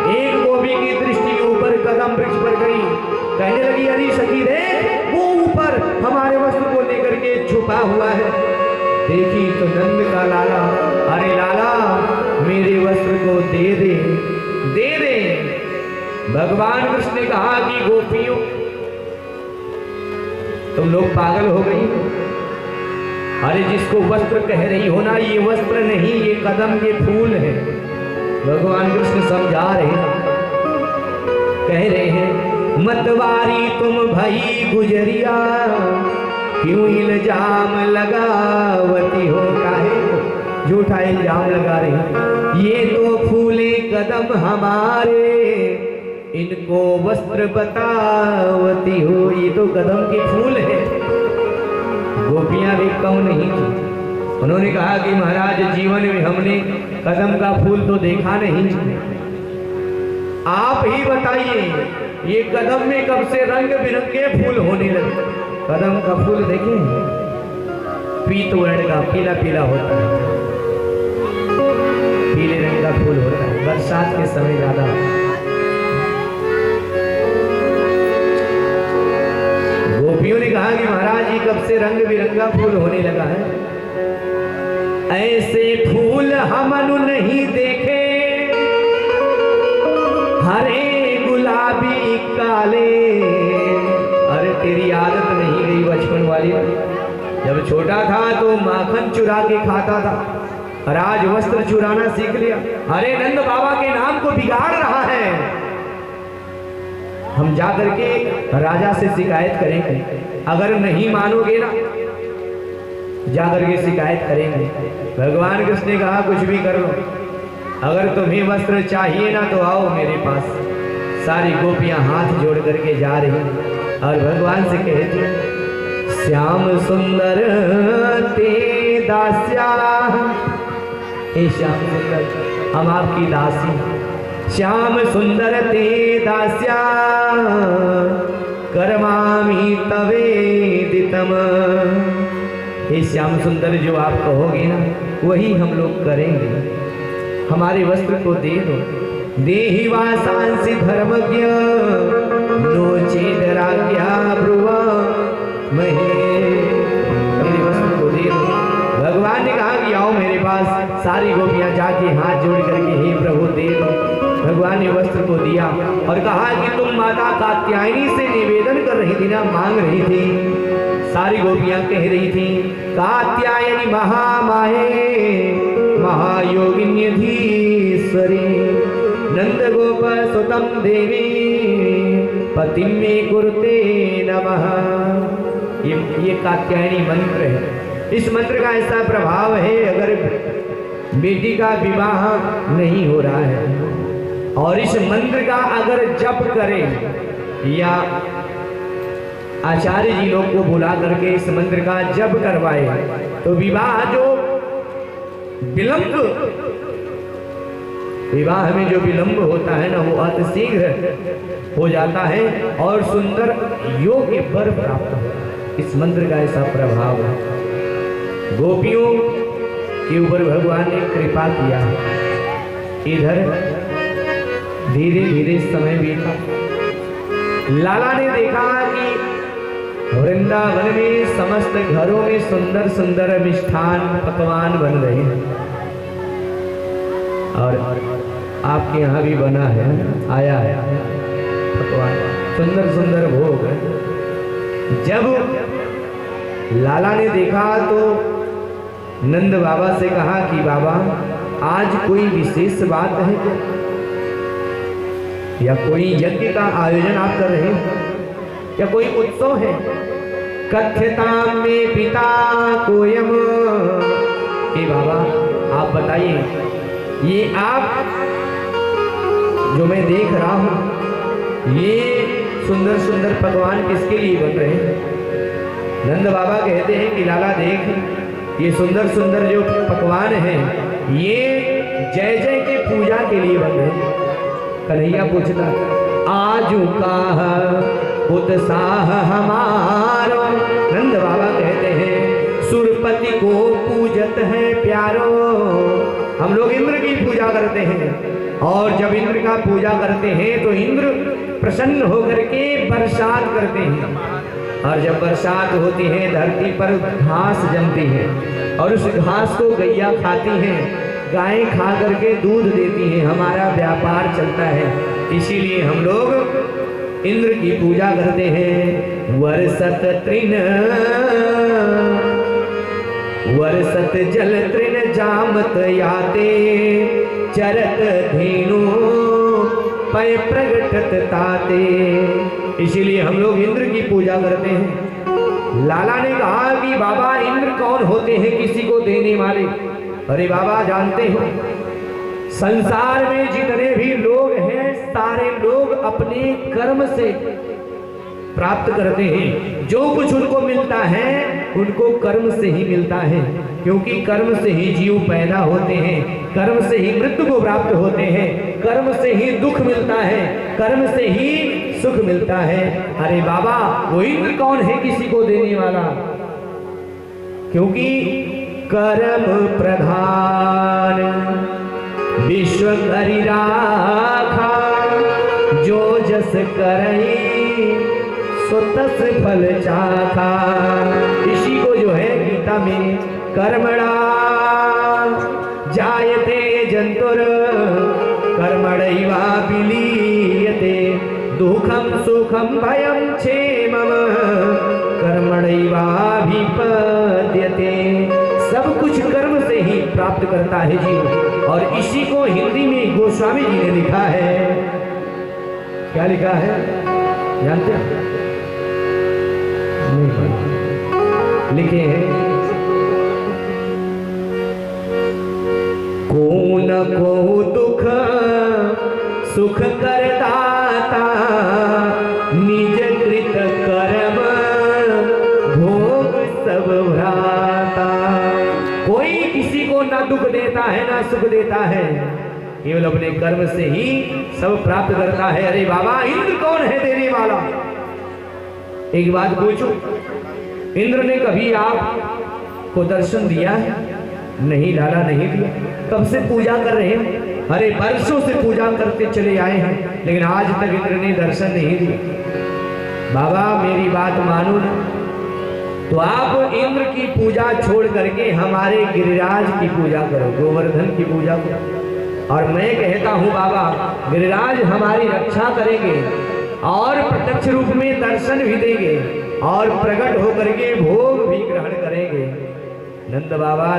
एक गोपी की दृष्टि ऊपर कदम वृक्ष पर गई, कहने लगी अरे सखी देख, वो ऊपर हमारे वस्त्र को लेकर के छुपा हुआ है। देखी तो नंद का लाला, अरे लाला मेरे वस्त्र को दे दे, दे दे। भगवान कृष्ण ने कहा कि गोपियों तुम लोग पागल हो गई, अरे जिसको वस्त्र कह रही हो ना, ये वस्त्र नहीं, ये कदम के फूल हैं। भगवान कृष्ण समझा रहे हैं, कह रहे हैं मतवारी तुम भई गुजरिया, क्यों इल्जाम लगावती हो, काहे झूठा इल्जाम लगा रही हो। ये तो फूले कदम हमारे, इनको वस्त्र बतावती हो। ये तो कदम के फूल है। गोपियां भी कम नहीं थी, उन्होंने कहा कि महाराज जीवन में हमने कदम का फूल तो देखा नहीं, आप ही बताइए ये कदम में कब से रंग बिरंगे फूल होने लगे। कदम का फूल देखें, पीत वर्ण का पीला पीला होता है, पीले रंग का फूल होता है, बरसात के समय ज्यादा। गोपियों ने कहा कि महाराज जी कब से रंग बिरंगा फूल होने लगा है। ऐसे फूल हमनु नहीं देखे, हरे गुलाबी काले। अरे तेरी आदत नहीं गई बचपन वाली, जब छोटा था तो माखन चुरा के खाता था, और आज वस्त्र चुराना सीख लिया। अरे नंद बाबा के नाम को बिगाड़ रहा है। हम जाकर के राजा से शिकायत करेंगे, अगर नहीं मानोगे ना जाकर के शिकायत करेंगे। भगवान कृष्ण ने कहा कुछ भी कर लो, अगर तुम्हें वस्त्र चाहिए ना तो आओ मेरे पास। सारी गोपियां हाथ जोड़ करके जा रही और भगवान से कहती श्याम सुंदर ते दास्या, हे श्याम सुंदर हम आपकी दासी। श्याम सुंदर ते दास्या, कर्मामि तवेदितम। हे श्याम सुंदर जो आप कहोगे ना वही हम लोग करेंगे। हमारे वस्त्र को दे दो। देहि वासांसि धर्मज्ञ, नो चेद राज्ञा ब्रुवा महे। मेरे वस्त्र को दे दो। भगवान ने कहा कि आओ मेरे पास। सारी गोपियां जाके हाथ जोड़ करके हे प्रभु दे दो। भगवान ने वस्त्र को दिया और कहा कि तुम माता कात्यायनी से निवेदन कर रही थी ना, मांग रही थी। सारी गोपियां कह रही थी कात्यायनी महामाये महायोगिन्यधीश्वरी नंद गोप सुतम देवी पतिम में कुरुते नमः। ये कात्यायनी मंत्र है। इस मंत्र का ऐसा प्रभाव है, अगर बेटी का विवाह नहीं हो रहा है और इस मंत्र का अगर जप करें या आचार्य जी लोग को बुला करके इस मंत्र का जप करवाए तो विवाह में जो विलंब होता है ना वो अतिशीघ्र हो जाता है और सुंदर योग्य वर प्राप्त हो। इस मंत्र का ऐसा प्रभाव है। गोपियों के ऊपर भगवान ने कृपा किया। इधर धीरे धीरे समय बीता। लाला ने देखा कि वृंदावन में समस्त घरों में सुंदर सुंदर मिष्ठान पकवान बन रहे हैं और आपके यहाँ भी बना है, आया है पकवान, सुंदर सुंदर भोग है। जब लाला ने देखा तो नंद बाबा से कहा कि बाबा आज कोई विशेष बात है क्या, या कोई यज्ञ का आयोजन आप कर रहे हैं, या कोई उत्सव है? कथ्यताम में पिता कोयम, हे बाबा आप बताइए, ये आप जो मैं देख रहा हूं ये सुंदर सुंदर पकवान किसके लिए बन रहे हैं? नंद बाबा कहते हैं कि लाला देख, ये सुंदर सुंदर जो पकवान हैं ये जय जय के पूजा के लिए बन रहे हैं। कन्हैया पूछता आजू का उत्साह हमारो, नंद बाबा कहते हैं सुरपति को पूजत है प्यारो, हम लोग इंद्र की पूजा करते हैं और जब इंद्र का पूजा करते हैं तो इंद्र प्रसन्न होकर के बरसात करते हैं, और जब बरसात होती है धरती पर घास जमती है और उस घास को गैया खाती है, गायें खा करके दूध देती हैं, हमारा व्यापार चलता है, इसीलिए हम लोग इंद्र की पूजा करते हैं। वर्षत तृण वर्षत जल तृण जामत याते, चरत धेनु पय प्रगटत ताते, इसीलिए हम लोग इंद्र की पूजा करते हैं। लाला ने कहा कि बाबा इंद्र कौन होते हैं किसी को देने वाले? अरे बाबा जानते हो संसार में जितने भी लोग हैं सारे लोग अपने कर्म से प्राप्त करते हैं, जो कुछ उनको मिलता है उनको कर्म से ही मिलता है, क्योंकि कर्म से ही जीव पैदा होते हैं, कर्म से ही मृत्यु को प्राप्त होते हैं, कर्म से ही दुख मिलता है, कर्म से ही सुख मिलता है। अरे बाबा वो इंद्र कौन है किसी को देने वाला? क्योंकि कर्म प्रधान विश्व करि राखा, जो जस करई सो तस फल चाखा, इसी को जो है गीता में कर्मणा जायते जंतुर कर्मणैवा विलीयते, दुखम सुखम भयम क्षेमम कर्मणैवाभिपद्यते, सब कुछ कर्म से ही प्राप्त करता है जीव। और इसी को हिंदी में गोस्वामी जी ने लिखा है, क्या लिखा है जानते हैं? लिखे हैं को न को दुख सुख कर दाता, निज कृत कर्म भोग सब भ्राता, कोई किसी को ना दुख देता है ना सुख देता है, केवल अपने कर्म से ही सब प्राप्त करता है। अरे बाबा इंद्र कौन है देने वाला? एक बात पूछो, इंद्र ने कभी आपको दर्शन दिया है? नहीं लाला नहीं दिया। कब से पूजा कर रहे हैं? अरे वर्षों से पूजा करते चले आए हैं, लेकिन आज तक इंद्र ने दर्शन नहीं दिया। बाबा मेरी बात मानो ना, तो आप इंद्र की पूजा छोड़ करके हमारे गिरिराज की पूजा करो, गोवर्धन की पूजा करो। और मैं कहता हूँ बाबा गिरिराज हमारी रक्षा करेंगे और प्रत्यक्ष रूप में दर्शन भी देंगे और प्रकट होकर के भोग भी ग्रहण करेंगे। नंद बाबा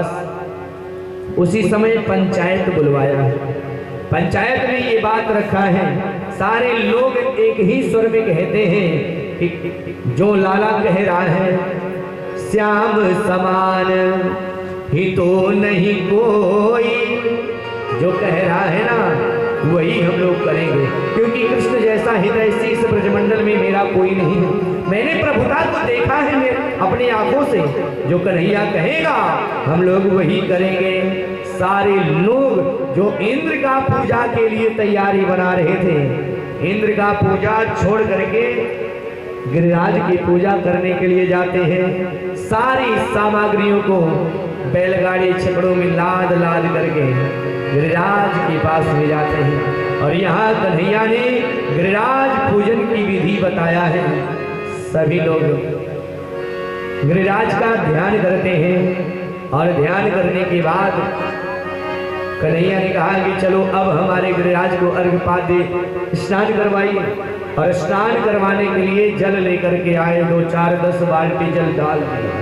उसी समय पंचायत बुलवाया, पंचायत में ये बात रखा है, सारे लोग एक ही स्वर में कहते हैं कि जो लाला कह रहा है श्याम समान ही तो नहीं कोई, जो कह रहा है ना वही हम लोग करेंगे, क्योंकि कृष्ण जैसा हृदय इस ब्रजमंडल में मेरा कोई नहीं है। मैंने प्रभुता को देखा है मेरे अपनी आंखों से, जो कन्हैया कहेगा हम लोग वही करेंगे। सारे लोग जो इंद्र का पूजा के लिए तैयारी बना रहे थे, इंद्र का पूजा छोड़ करके गिरिराज की पूजा करने के लिए जाते हैं। सारी सामग्रियों को बैलगाड़ी छकड़ों में लाद लाद करके गिरिराज के पास में जाते हैं। और यहाँ कन्हैया ने गिरिराज पूजन की विधि बताया है। सभी लोग गिरिराज का ध्यान करते हैं और ध्यान करने के बाद कन्हैया ने कहा कि चलो अब हमारे गिरिराज को अर्घ्यपाद्य स्नान करवाइए। और स्नान करवाने के लिए जल लेकर के आए, 2 4 10 बाल्टी जल डाल दिया।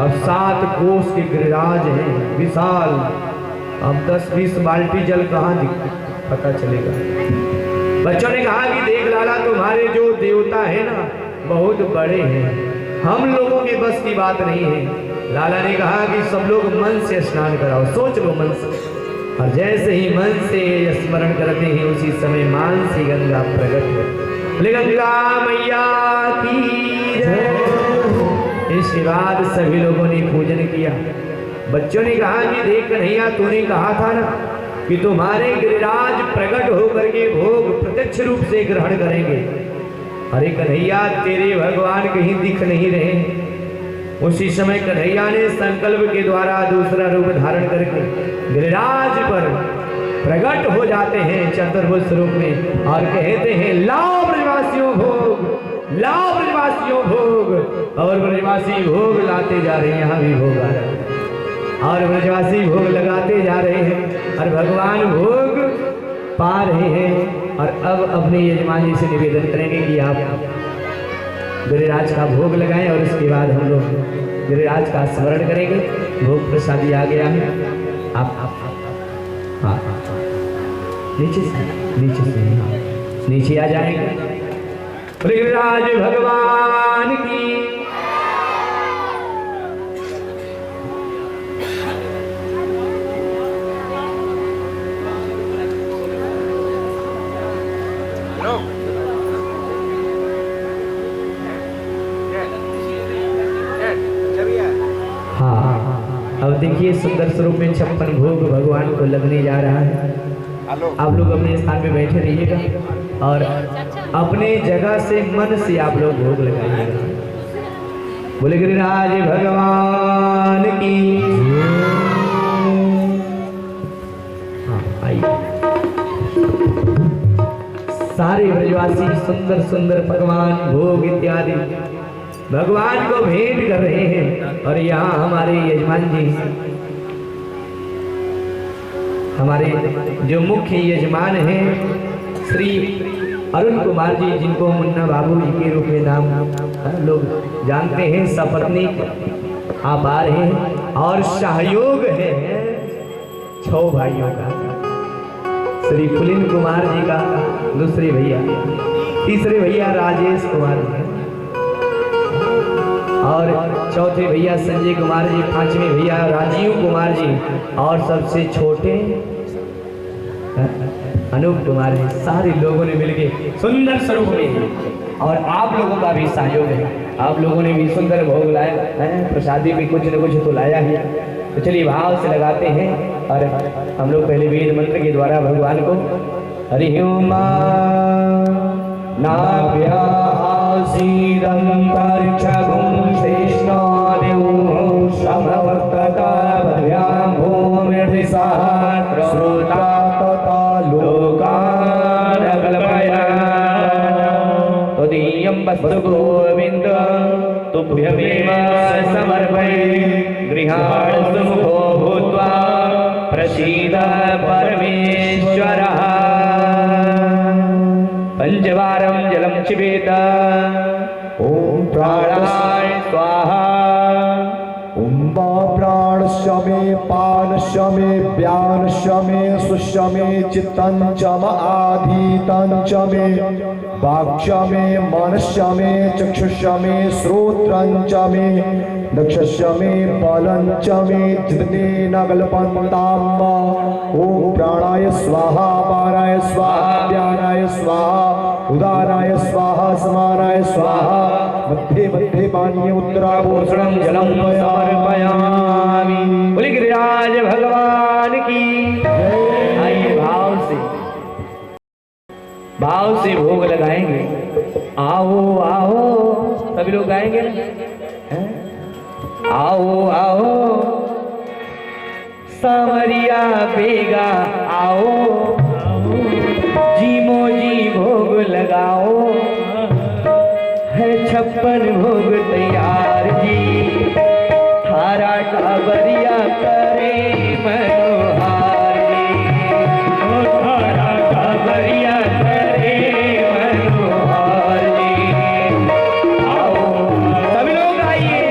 अब 7 कोस के गिरिराज हैं विशाल, अब 10-20 बाल्टी जल कहाँ पता चलेगा। बच्चों ने कहा कि देख लाला, तुम्हारे जो देवता है ना बहुत बड़े हैं, हम लोगों के बस की बात नहीं है। लाला ने कहा कि सब लोग मन से स्नान कराओ, सोच लो मन से। और जैसे ही मन से स्मरण करते हैं उसी समय मान से गंगा प्रकट हो। गंगा मैया की जय। इसके बाद सभी लोगों ने पूजन किया। बच्चों ने कहा कि देख कन्हैया, तूने कहा था ना कि तुम्हारे गिरिराज प्रकट होकर के भोग प्रत्यक्ष रूप से ग्रहण करेंगे। अरे कन्हैया, तेरे भगवान कहीं दिख नहीं रहे। उसी समय कन्हैया ने संकल्प के द्वारा दूसरा रूप धारण करके गिरिराज पर प्रकट हो जाते हैं चतुर्भुज रूप में और कहते हैं लाओ ब्रजवासियों भोग, लाओ ब्रजवासियों भोग। और ब्रजवासी भोग लाते जा रहे हैं, यहाँ भी भोग आ रहा है और ब्रजवासी भोग लगाते जा रहे हैं और भगवान भोग पा रहे हैं। और अब अपने यजमान जी से निवेदन करेंगे कि आप गिरिराज का भोग लगाएं और उसके बाद हम लोग गिरिराज का स्मरण करेंगे। भोग प्रसादी आ गया है, आप हाँ नीचे से हाँ नीचे आ जाएंगे। गिरिराज भगवान की अब देखिए सुंदर स्वरूप में 56 भोग भगवान को लगने जा रहा है। आप लोग अपने स्थान पे बैठे रहिएगा और अपने जगह से मन से आप लोग भोग लगाइएगा। बोले गिरिराज भगवान की। हाँ आइए, सारे ब्रजवासी सुंदर सुंदर पकवान भोग इत्यादि भगवान को भेंट कर रहे हैं। और यहाँ हमारे यजमान जी, हमारे जो मुख्य यजमान हैं श्री अरुण कुमार जी, जिनको मुन्ना बाबू जी के रूप में नाम लोग जानते हैं, सपत्नी आप आ रहे हैं। और सहयोग है 6 भाइयों का, श्री पुलिन कुमार जी का दूसरे भैया, तीसरे भैया राजेश कुमार जी और चौथे भैया संजय कुमार जी, 5वें भैया राजीव कुमार जी और सबसे छोटे अनूप कुमार जी। सारे लोगों ने मिलकर सुंदर स्वरूप में, और आप लोगों का भी सहयोग है, आप लोगों ने भी सुंदर भोग लाया है, प्रसादी भी कुछ न कुछ तो लाया ही। तो चलिए भाव से लगाते हैं और हम लोग पहले वेद मंत्र के द्वारा भगवान को हरि ओम गोविंद तुभ्यमेव समर्पये गृहाण सुमुखो भूत्वा प्रसीद परमेश्वरः। पंचवारं जलं क्षिपेत ओम प्राणाय स्वाहा। प्राणस्य मे पानस्य मे व्यानस्य मे सुस्य मे चित्तं च आधीतं च मे वाक्य मे मनस्य मे चक्षुष्य मे श्रोत्रं च मे दक्षस्य मे बलं च मे धृतेन कल्पन्ताम्। ओम प्राणाय स्वाहा, पानाय स्वाहा, व्यानाय स्वाहा, उदानाय स्वाहा, समानाय स्वाहा। मध्ये मध्ये पानीय उत्तराभूषणं जलं समर्पयामि। बोले गिरिराज भगवान की। आइए भाव से भोग लगाएंगे। आओ आओ, सभी लोग गाएंगे ना, आओ आओ सामरिया बेगा आओ, जी मोजी भोग लगाओ है छप्पन भोग तैयार जी, थारा कांवरिया करे मनोहार जी, ओ थारा कांवरिया करे मनोहार जी। आओ सभी लोग आइए,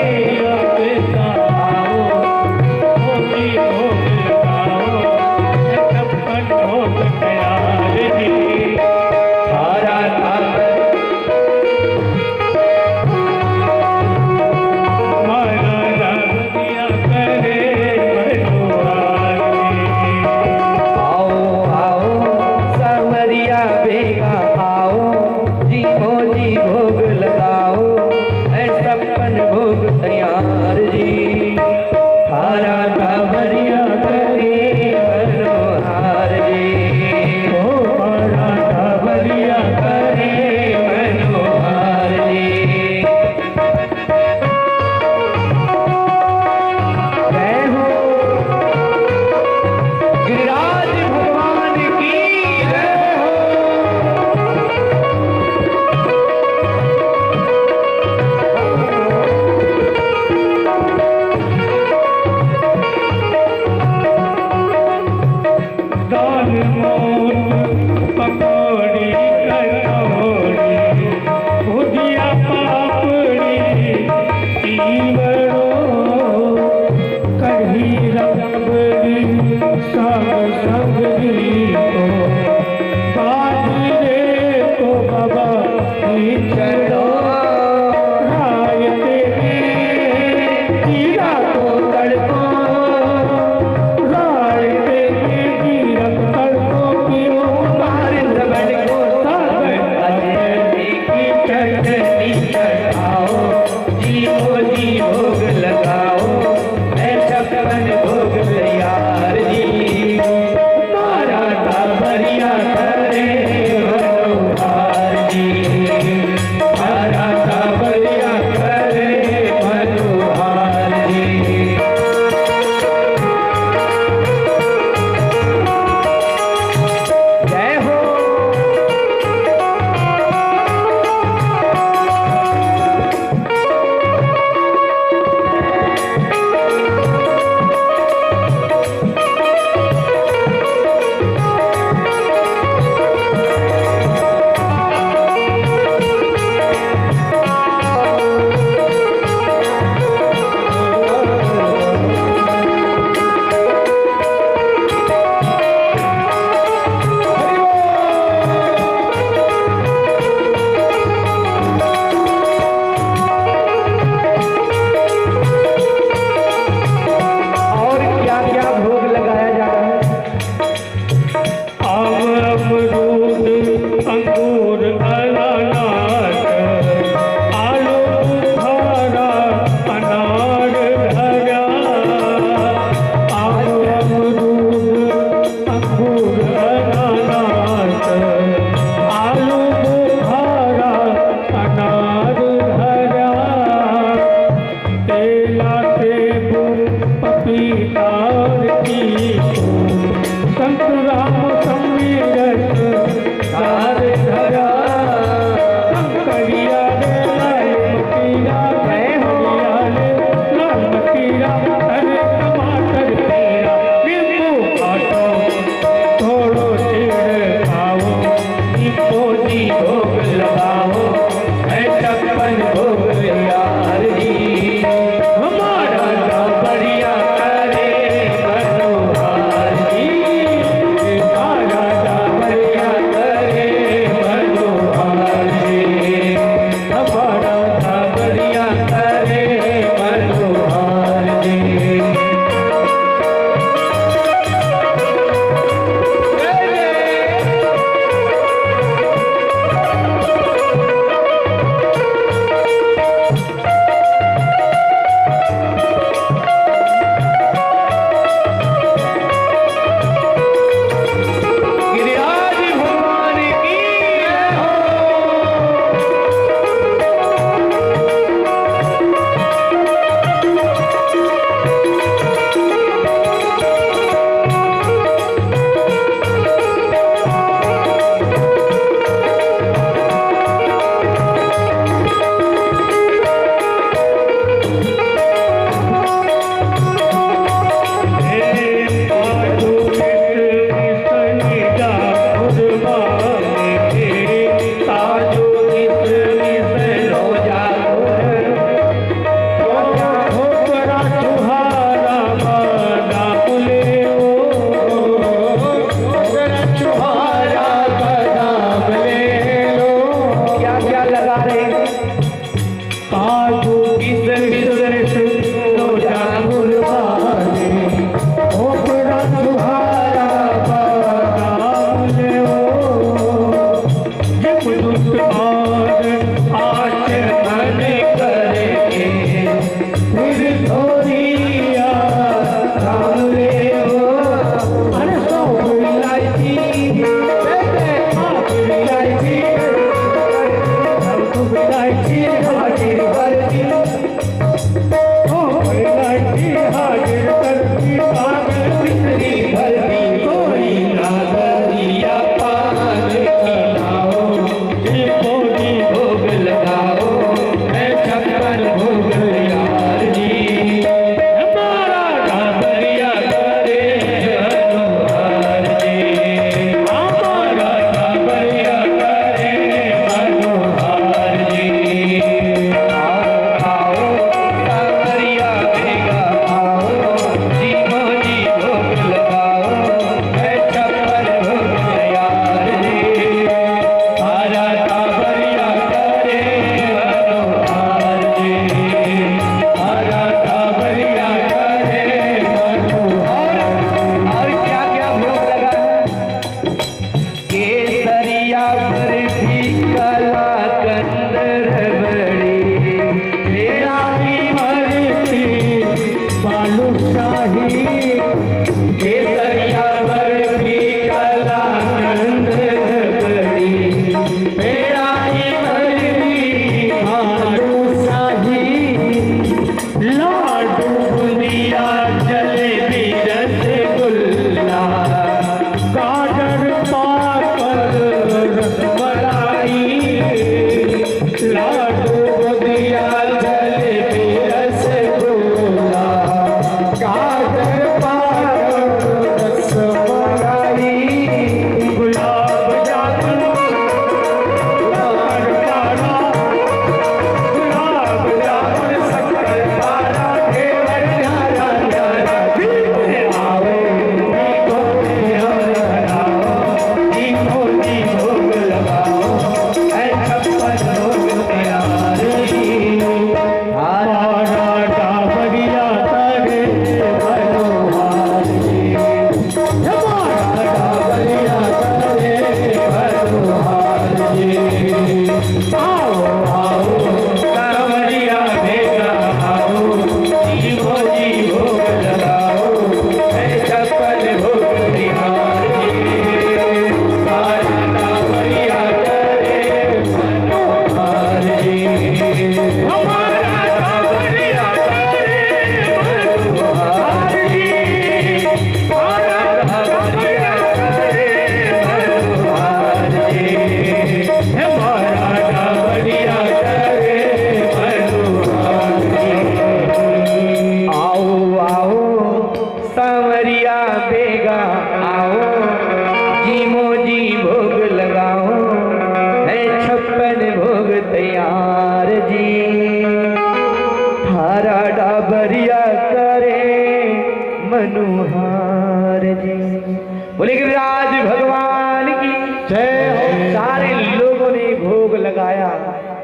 बोले गिरिराज भगवान की जय हो। सारे लोगों ने भोग लगाया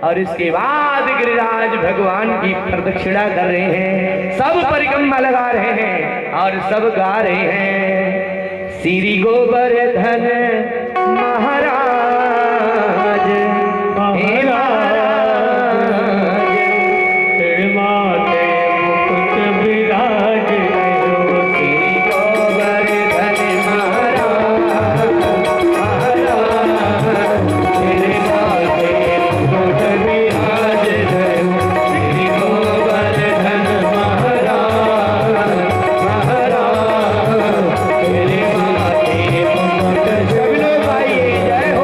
और इसके बाद गिरिराज भगवान की प्रदक्षिणा कर रहे हैं, सब परिक्रमा लगा रहे हैं और सब गा रहे हैं श्री गोवर्धन महाराज जय हो।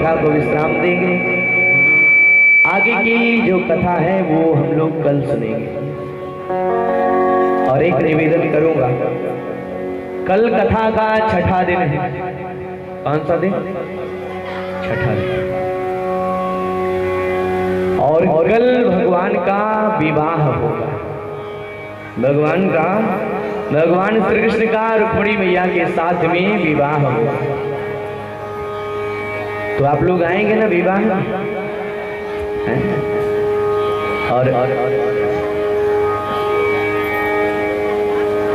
कथा को विश्राम देंगे। आगे की जो कथा है वो हम लोग कल सुनेंगे। और एक निवेदन करूंगा, कल कथा का छठा दिन है। कौन सा दिन? छठा दिन। और कल भगवान का विवाह होगा। भगवान श्री कृष्ण का रुक्मिणी मैया के साथ में विवाह होगा। तो आप लोग आएंगे ना विवाह में? और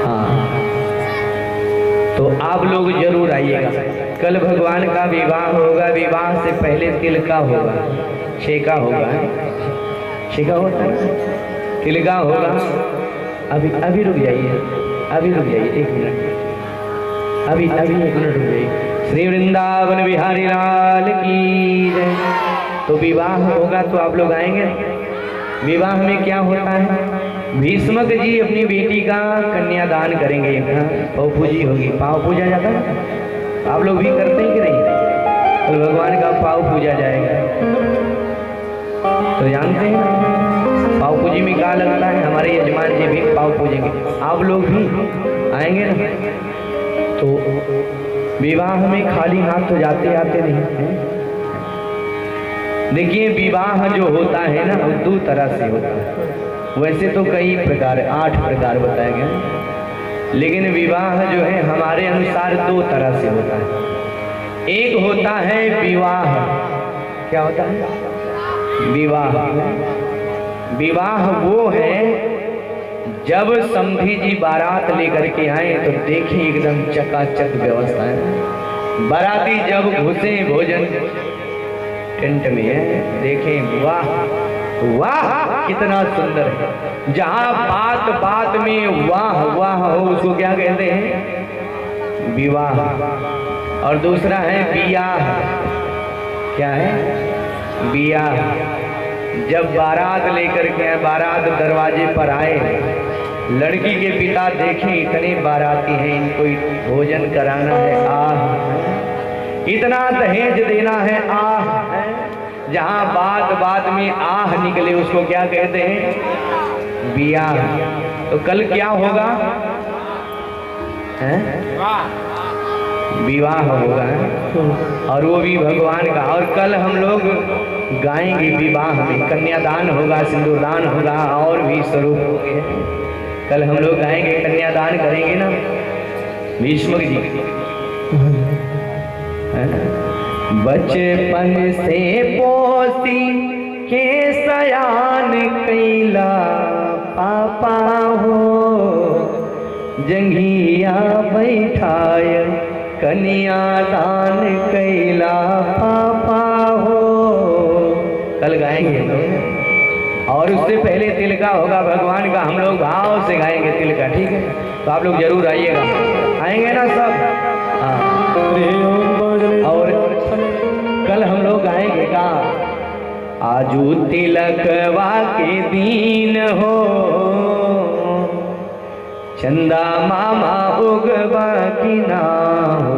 हाँ, तो आप लोग जरूर आइएगा। कल भगवान का विवाह होगा। विवाह से पहले तिलका होगा, छेका होगा। छेका होता है, तिलका होगा। अभी रुक जाइए, एक मिनट, अभी 1 मिनट रुक जाइए। श्री वृंदावन बिहारी लाल की जय। तो विवाह होगा तो आप लोग आएंगे। विवाह में क्या होता है? भीष्मक जी अपनी बेटी का कन्यादान करेंगे। पाव जी होगी, पाव पूजा जाता है, आप लोग भी करते हैं कि नहीं? तो भगवान का पाव पूजा जाएगा। तो जानते हैं पाव पूजी में क्या लगता है? हमारे यजमान जी भी पाव पूजेंगे, आप लोग भी आएंगे ना। तो विवाह में खाली हाथ तो जाते आते नहीं। देखिए, विवाह जो होता है ना, 2 तरह से होता है। वैसे तो कई प्रकार, 8 प्रकार बताए गए, लेकिन विवाह जो है हमारे अनुसार 2 तरह से होता है। एक होता है विवाह। क्या होता है? विवाह वो है जब समधी जी बारात लेकर के आए तो देखें एकदम चकाचक व्यवस्था है। बाराती जब घुसे भोजन टेंट में है, देखें वाह वाह कितना सुंदर है। जहां बात बात में वाह वाह हो उसको क्या कहते हैं? विवाह। और दूसरा है बियाह। क्या है? बियाह। जब बारात लेकर के बारात दरवाजे पर आए, लड़की के पिता देखें इतने बाराती हैं, इनको भोजन कराना है, आह इतना दहेज देना है, आह। जहां बात बात में आह निकले उसको क्या कहते हैं? बियाह। तो कल क्या होगा? विवाह होगा, और वो भी भगवान का। और कल हम लोग गाएंगे विवाह में, कन्यादान होगा, सिंदूरदान होगा, और भी स्वरूप होंगे। कल हम लोग गाएंगे, कन्यादान करेंगे ना भीष्मक जी। बचपन से पोसी के सयान कैला पापा हो, जंघिया बैठाय कन्यादान कैला पापा हो। कल गाएंगे और उससे पहले तिलका होगा भगवान का। हम लोग भाव से गाएंगे तिलका, ठीक है? तो आप लोग जरूर आइएगा। आएंगे ना सब? हाँ। और कल हम लोग गाएंगे का आजू तिलकवा के दिन हो, चंदा मामा उगवा की ना हो।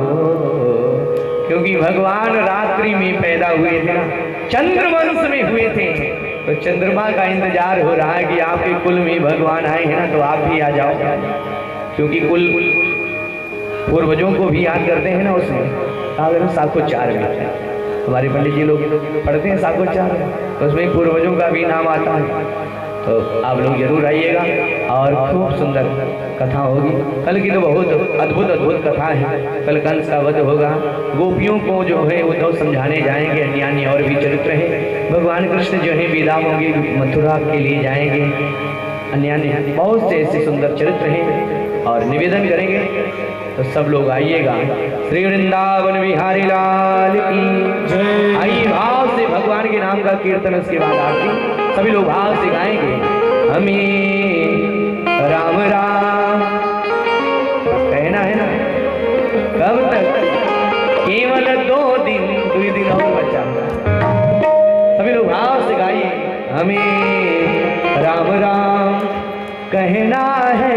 क्योंकि भगवान रात्रि में पैदा हुए थे ना, चंद्रवंश में हुए थे। तो चंद्रमा का इंतजार हो रहा है कि आपके कुल में भगवान आए हैं ना, तो आप भी आ जाओ। क्योंकि कुल पूर्वजों को भी याद करते हैं ना उसमें। साखो 4 में हमारे पंडित जी लोग पढ़ते हैं साखो 4, तो उसमें पूर्वजों का भी नाम आता है। तो आप लोग जरूर आइएगा और खूब सुंदर कथा होगी। कल की तो बहुत अद्भुत अद्भुत कथा है। कल कंस का वध होगा, गोपियों को जो है उद्धव समझाने जाएंगे, अन्य अन्य और भी चरित्र है। भगवान कृष्ण जो है विदा होंगे, मथुरा के लिए जाएंगे, अन्य अन्य बहुत से ऐसे सुंदर चरित्र हैं। और निवेदन करेंगे तो सब लोग आइएगा। श्री वृंदावन बिहारी लाल की जय। आइए भाव से भगवान के नाम का कीर्तन, उसके बाद आरती सभी लोग भाव से गाएंगे। हमें राम राम कहना है ना। कब तक? केवल 2 दिन और बचा। सभी लोग भाव से गाइए। हमें राम राम कहना है,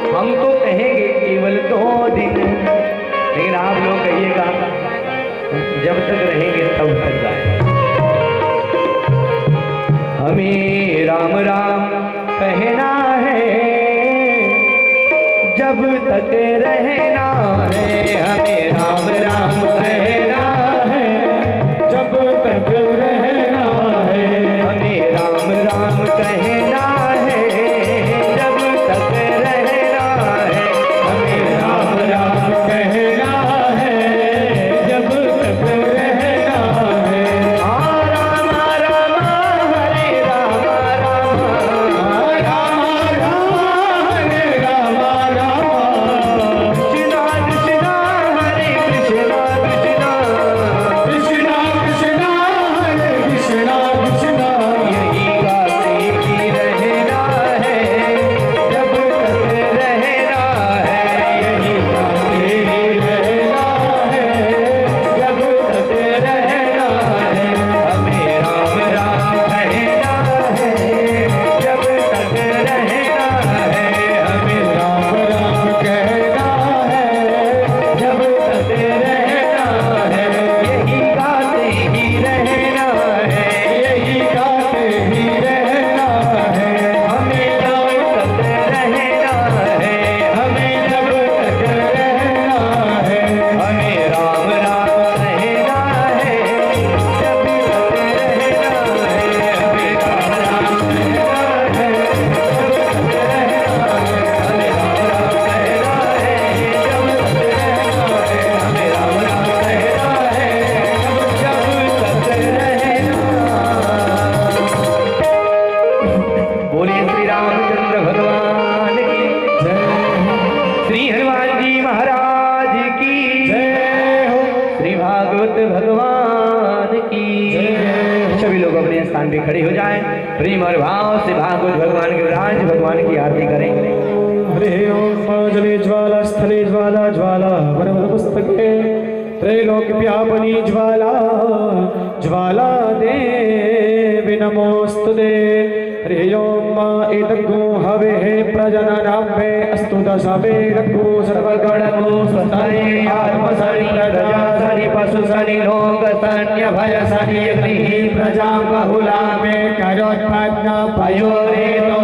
हम तो कहेंगे केवल 2 दिन, लेकिन आप लोग कहिएगा जब तक रहेंगे तब तक गाएं। हमें राम राम कहना है जब तक रहना है, हमें राम राम कहना है जब तक रहना है, हमें राम राम कहना है जब तक रहना है, हमें राम राम कहना है जब तक रहना है। राम राम हरे राम राम राम राम हरे राम राम, कृष्णा कृष्णा हरे कृष्णा कृष्णा कृष्णा कृष्णा हरे कृष्णा कृष्णा। यही गाते ही रहना है जब तक रहना है, यही गाते ही रहना है जब तक रहना है, हमें राम राम कहना है जब तक रहना है, हमें राम राम कहना है जब तक रहना है। यही गाते ही रहना है, यही गाते ही रहना है, हमें जब तक रहना है, हमें जब तक रहना है। हमें राम राम कहना है जब तक रहना है, हमें राम राम कहना है जब तक रहना है, हमें राम राम कहना है जब तक रहना है, हमें राम राम कहना है जब तक रहना। बोलिए श्री रामचंद्र भगवान की जय श्री हनुमान जी महाराज की जय हो, श्री भागवत भगवान की जय। सभी लोग अपने स्थान पे खड़े हो जाएं, प्रेम और भाव से भागवत भगवान के राज भगवान की आरती करें। हरे ओम जले ज्वाला स्थले ज्वाला ज्वाला वरपुस्तके त्रैलोक्यव्यापिनी ज्वाला ज्वाला देवी नमोस्तुते। हरे ओम एतद्गो हवे प्रजननाभ्ये अस्तु दशवे रघु सर्वगणो स्वस्ताये आत्मसनि प्रजया सनि पशु सनि लोक सन्य भय सनि गृही प्रजा बहुला में करोत्पन्न पयोरे तो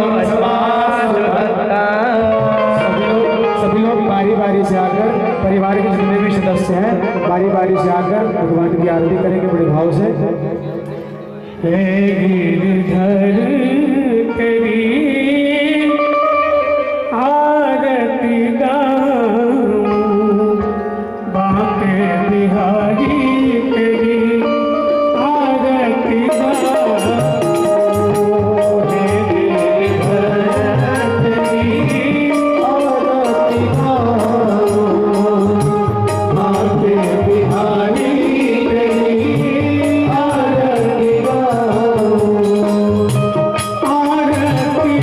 सभी लोग बारी बारी से आकर परिवार के जितने भी सदस्य हैं बारी बारी से आकर भगवान की आरती करेंगे बड़े भाव से। हे गिरधर तेरी आरती गाऊं, बांके बिहारी तेरी आरती गाऊं। हे गिरधर तेरी आरती गाऊं, बांके बिहारी तेरी आरती गाऊं। आरती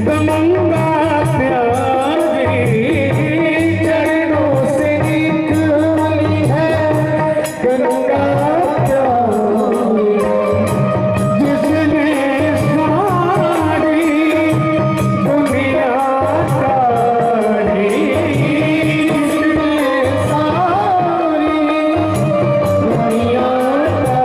गंगा प्यारी चरणों से निकली है गंगा प्यारी जिसने सारी दुनिया तारी जिसने सारी दुनिया तारी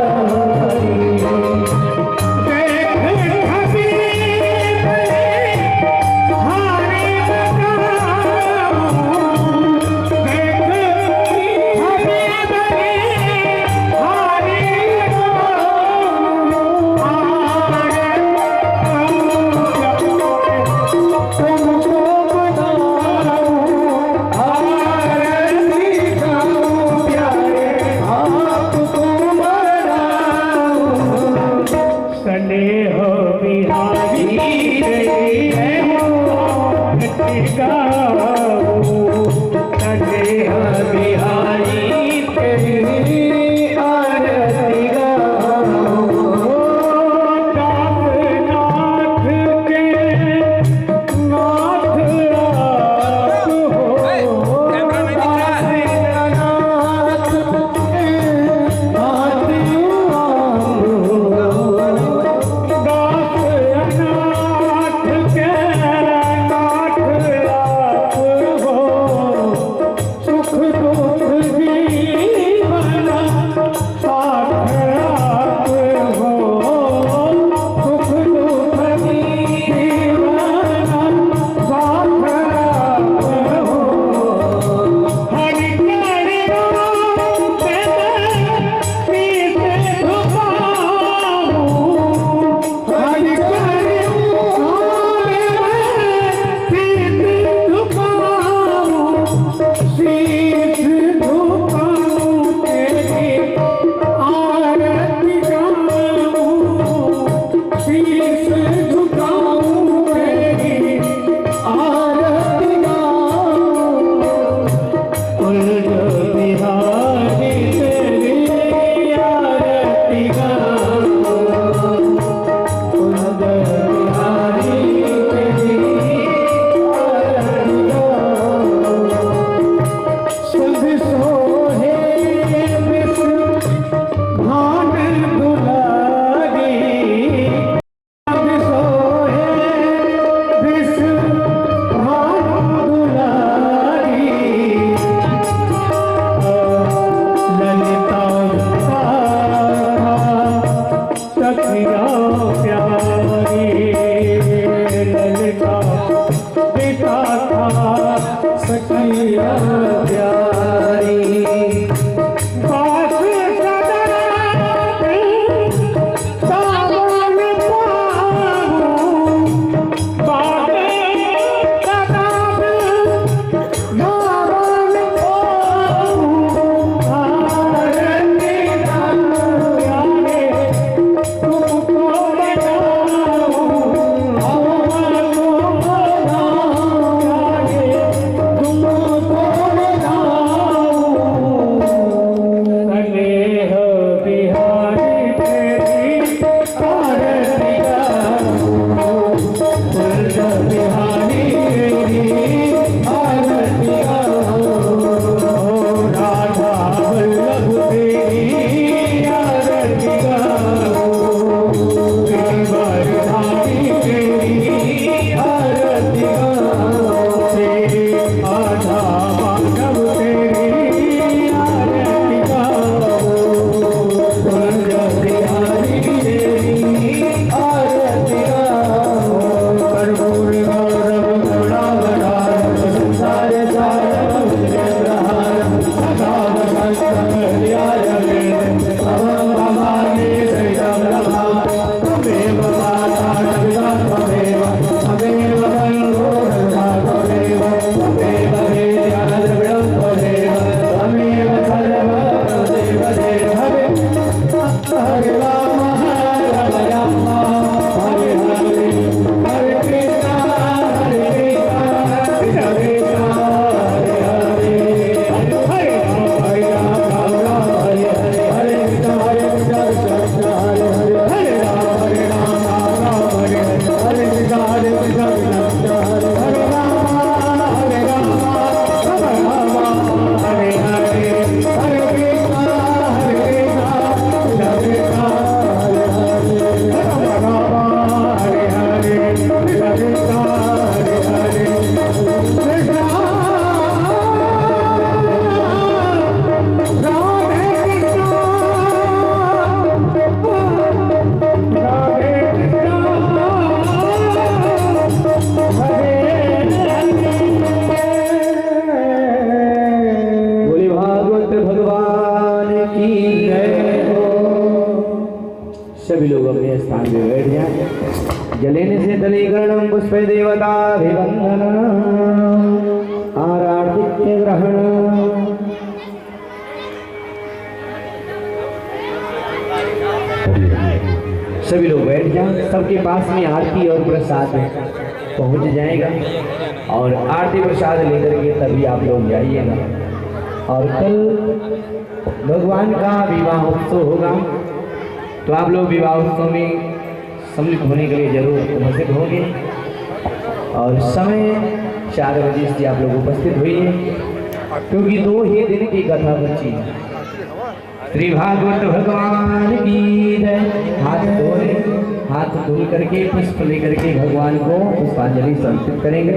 कर्पूर देवताभिवंदन आराधित्य ग्रहण। सभी लोग बैठ जाएं, सबके पास में आरती और प्रसाद पहुंच जाएगा और आरती प्रसाद लेकर के तभी आप लोग जाइएगा। और कल भगवान का विवाह उत्सव होगा, तो आप लोग विवाह उत्सव में सम्मिलित होने के लिए जरूर उपस्थित होंगे। और समय 4 बजे से आप लोग उपस्थित हुई, क्योंकि 2 ही दिन की कथा बची है। श्री भागवत भगवान की जय। हाथ धुल करके पुष्प लेकर के भगवान को पुष्पांजलि समर्पित करेंगे।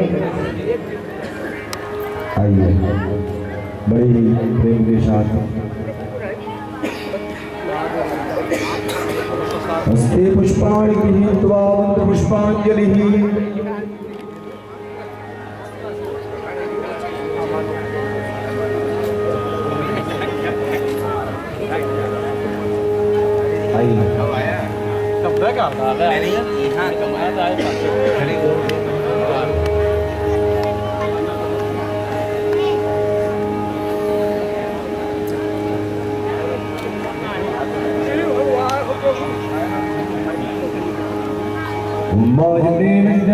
आइए बड़ी प्रेम के साथ हस्ते पुष्पाणि गृहीत्वा मंत्र पुष्पांजलि।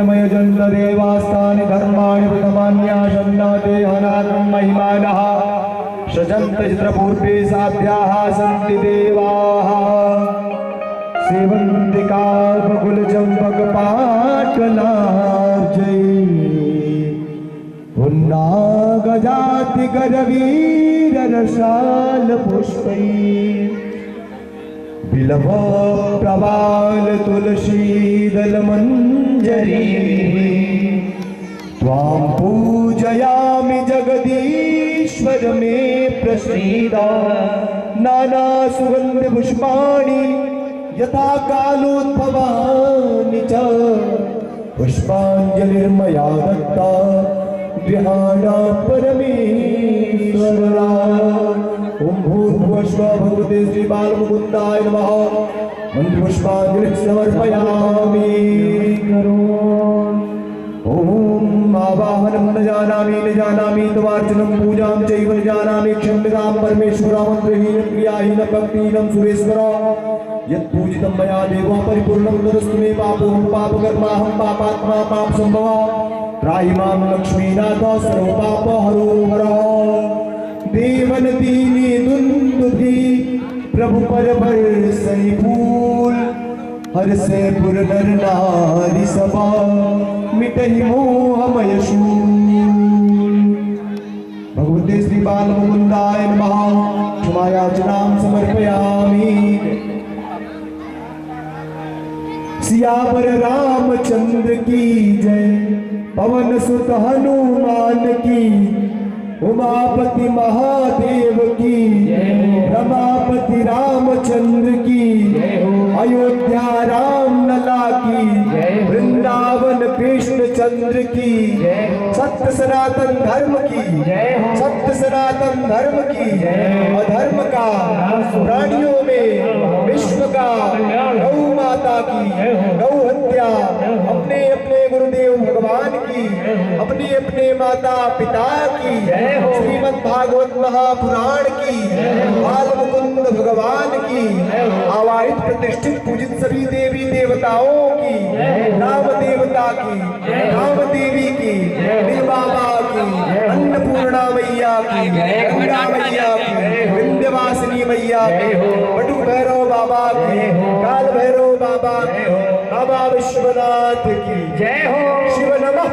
मय जन्त देवास्तानि धर्माणि प्रथमान्यासन्नाते अनागं महिमानः सजन्त चित्रपूर्वे साध्याः सन्ति देवाः सेवन्ति काल्पकुलचम्पक पाटलाब्जै पुन्नागजाति गजवीररसाल पुष्पैः बिल्व प्रवाल तुलसीदल मंजरी त्वां पूजयामि जगदीश्वर मे प्रसीद। नाना सुगंध पुष्पाणि यथा कालोद्भवानि च पुष्पांजलिर्मया दत्ता गृहाणा परमेश्वरा। ओम भूर्भुवस्सुवः भगवते श्री बालमुकुन्दाय नमः। मंत्रपुष्पांजलिं समर्पयामि। ओम आवाहनं न जानामि तवार्चनं पूजां चैव न जानामि क्षम्यतां परमेश्वर। मंत्रहीन क्रियाहीन भक्तिहीनं सुरेश्वर यत्पूजितं मया देव परिपूर्णं तदस्तु मे। पापोऽहं पापकर्माहं पापात्मा पापसम्भवा। त्राहि मां लक्ष्मीनाथ सर्व पापहरो हरः। देवन दीनी दुन्दुभि प्रभु पर बरसई फूल। हर से पुर नर नारी सभा मिटहि मोहमय शूल। भगवते श्री बालमुकुन्दाय नमः। क्षमायाचनां समर्पयामि। सियावर रामचंद्र की जय। पवन सुत हनुमान की। उमापति महादेव की। रमापति रामचंद्र की। अयोध्या राम लला की। वृंदावन कृष्ण चंद्र की। सत्य सनातन धर्म की। सत्य सनातन धर्म की। अधर्म का प्राणियों में विश्व का गौ माता की गौ हत्या अपने अपने गुरुदेव भगवान की अपने अपने माता पिता की श्रीमद् भागवत महापुराण की बाल मुकुंद भगवान की आवाहित प्रतिष्ठित पूजित सभी देवी देवताओं की नाम देवता की नाम देवी की नील बाबा की अन्नपूर्णा मैया की गंगा मैया की विंध्यवासिनी मैया की बटू भैरव बाबा की काल भैरव बाबा की बाबा विश्वनाथ की जय हो। शिव नमः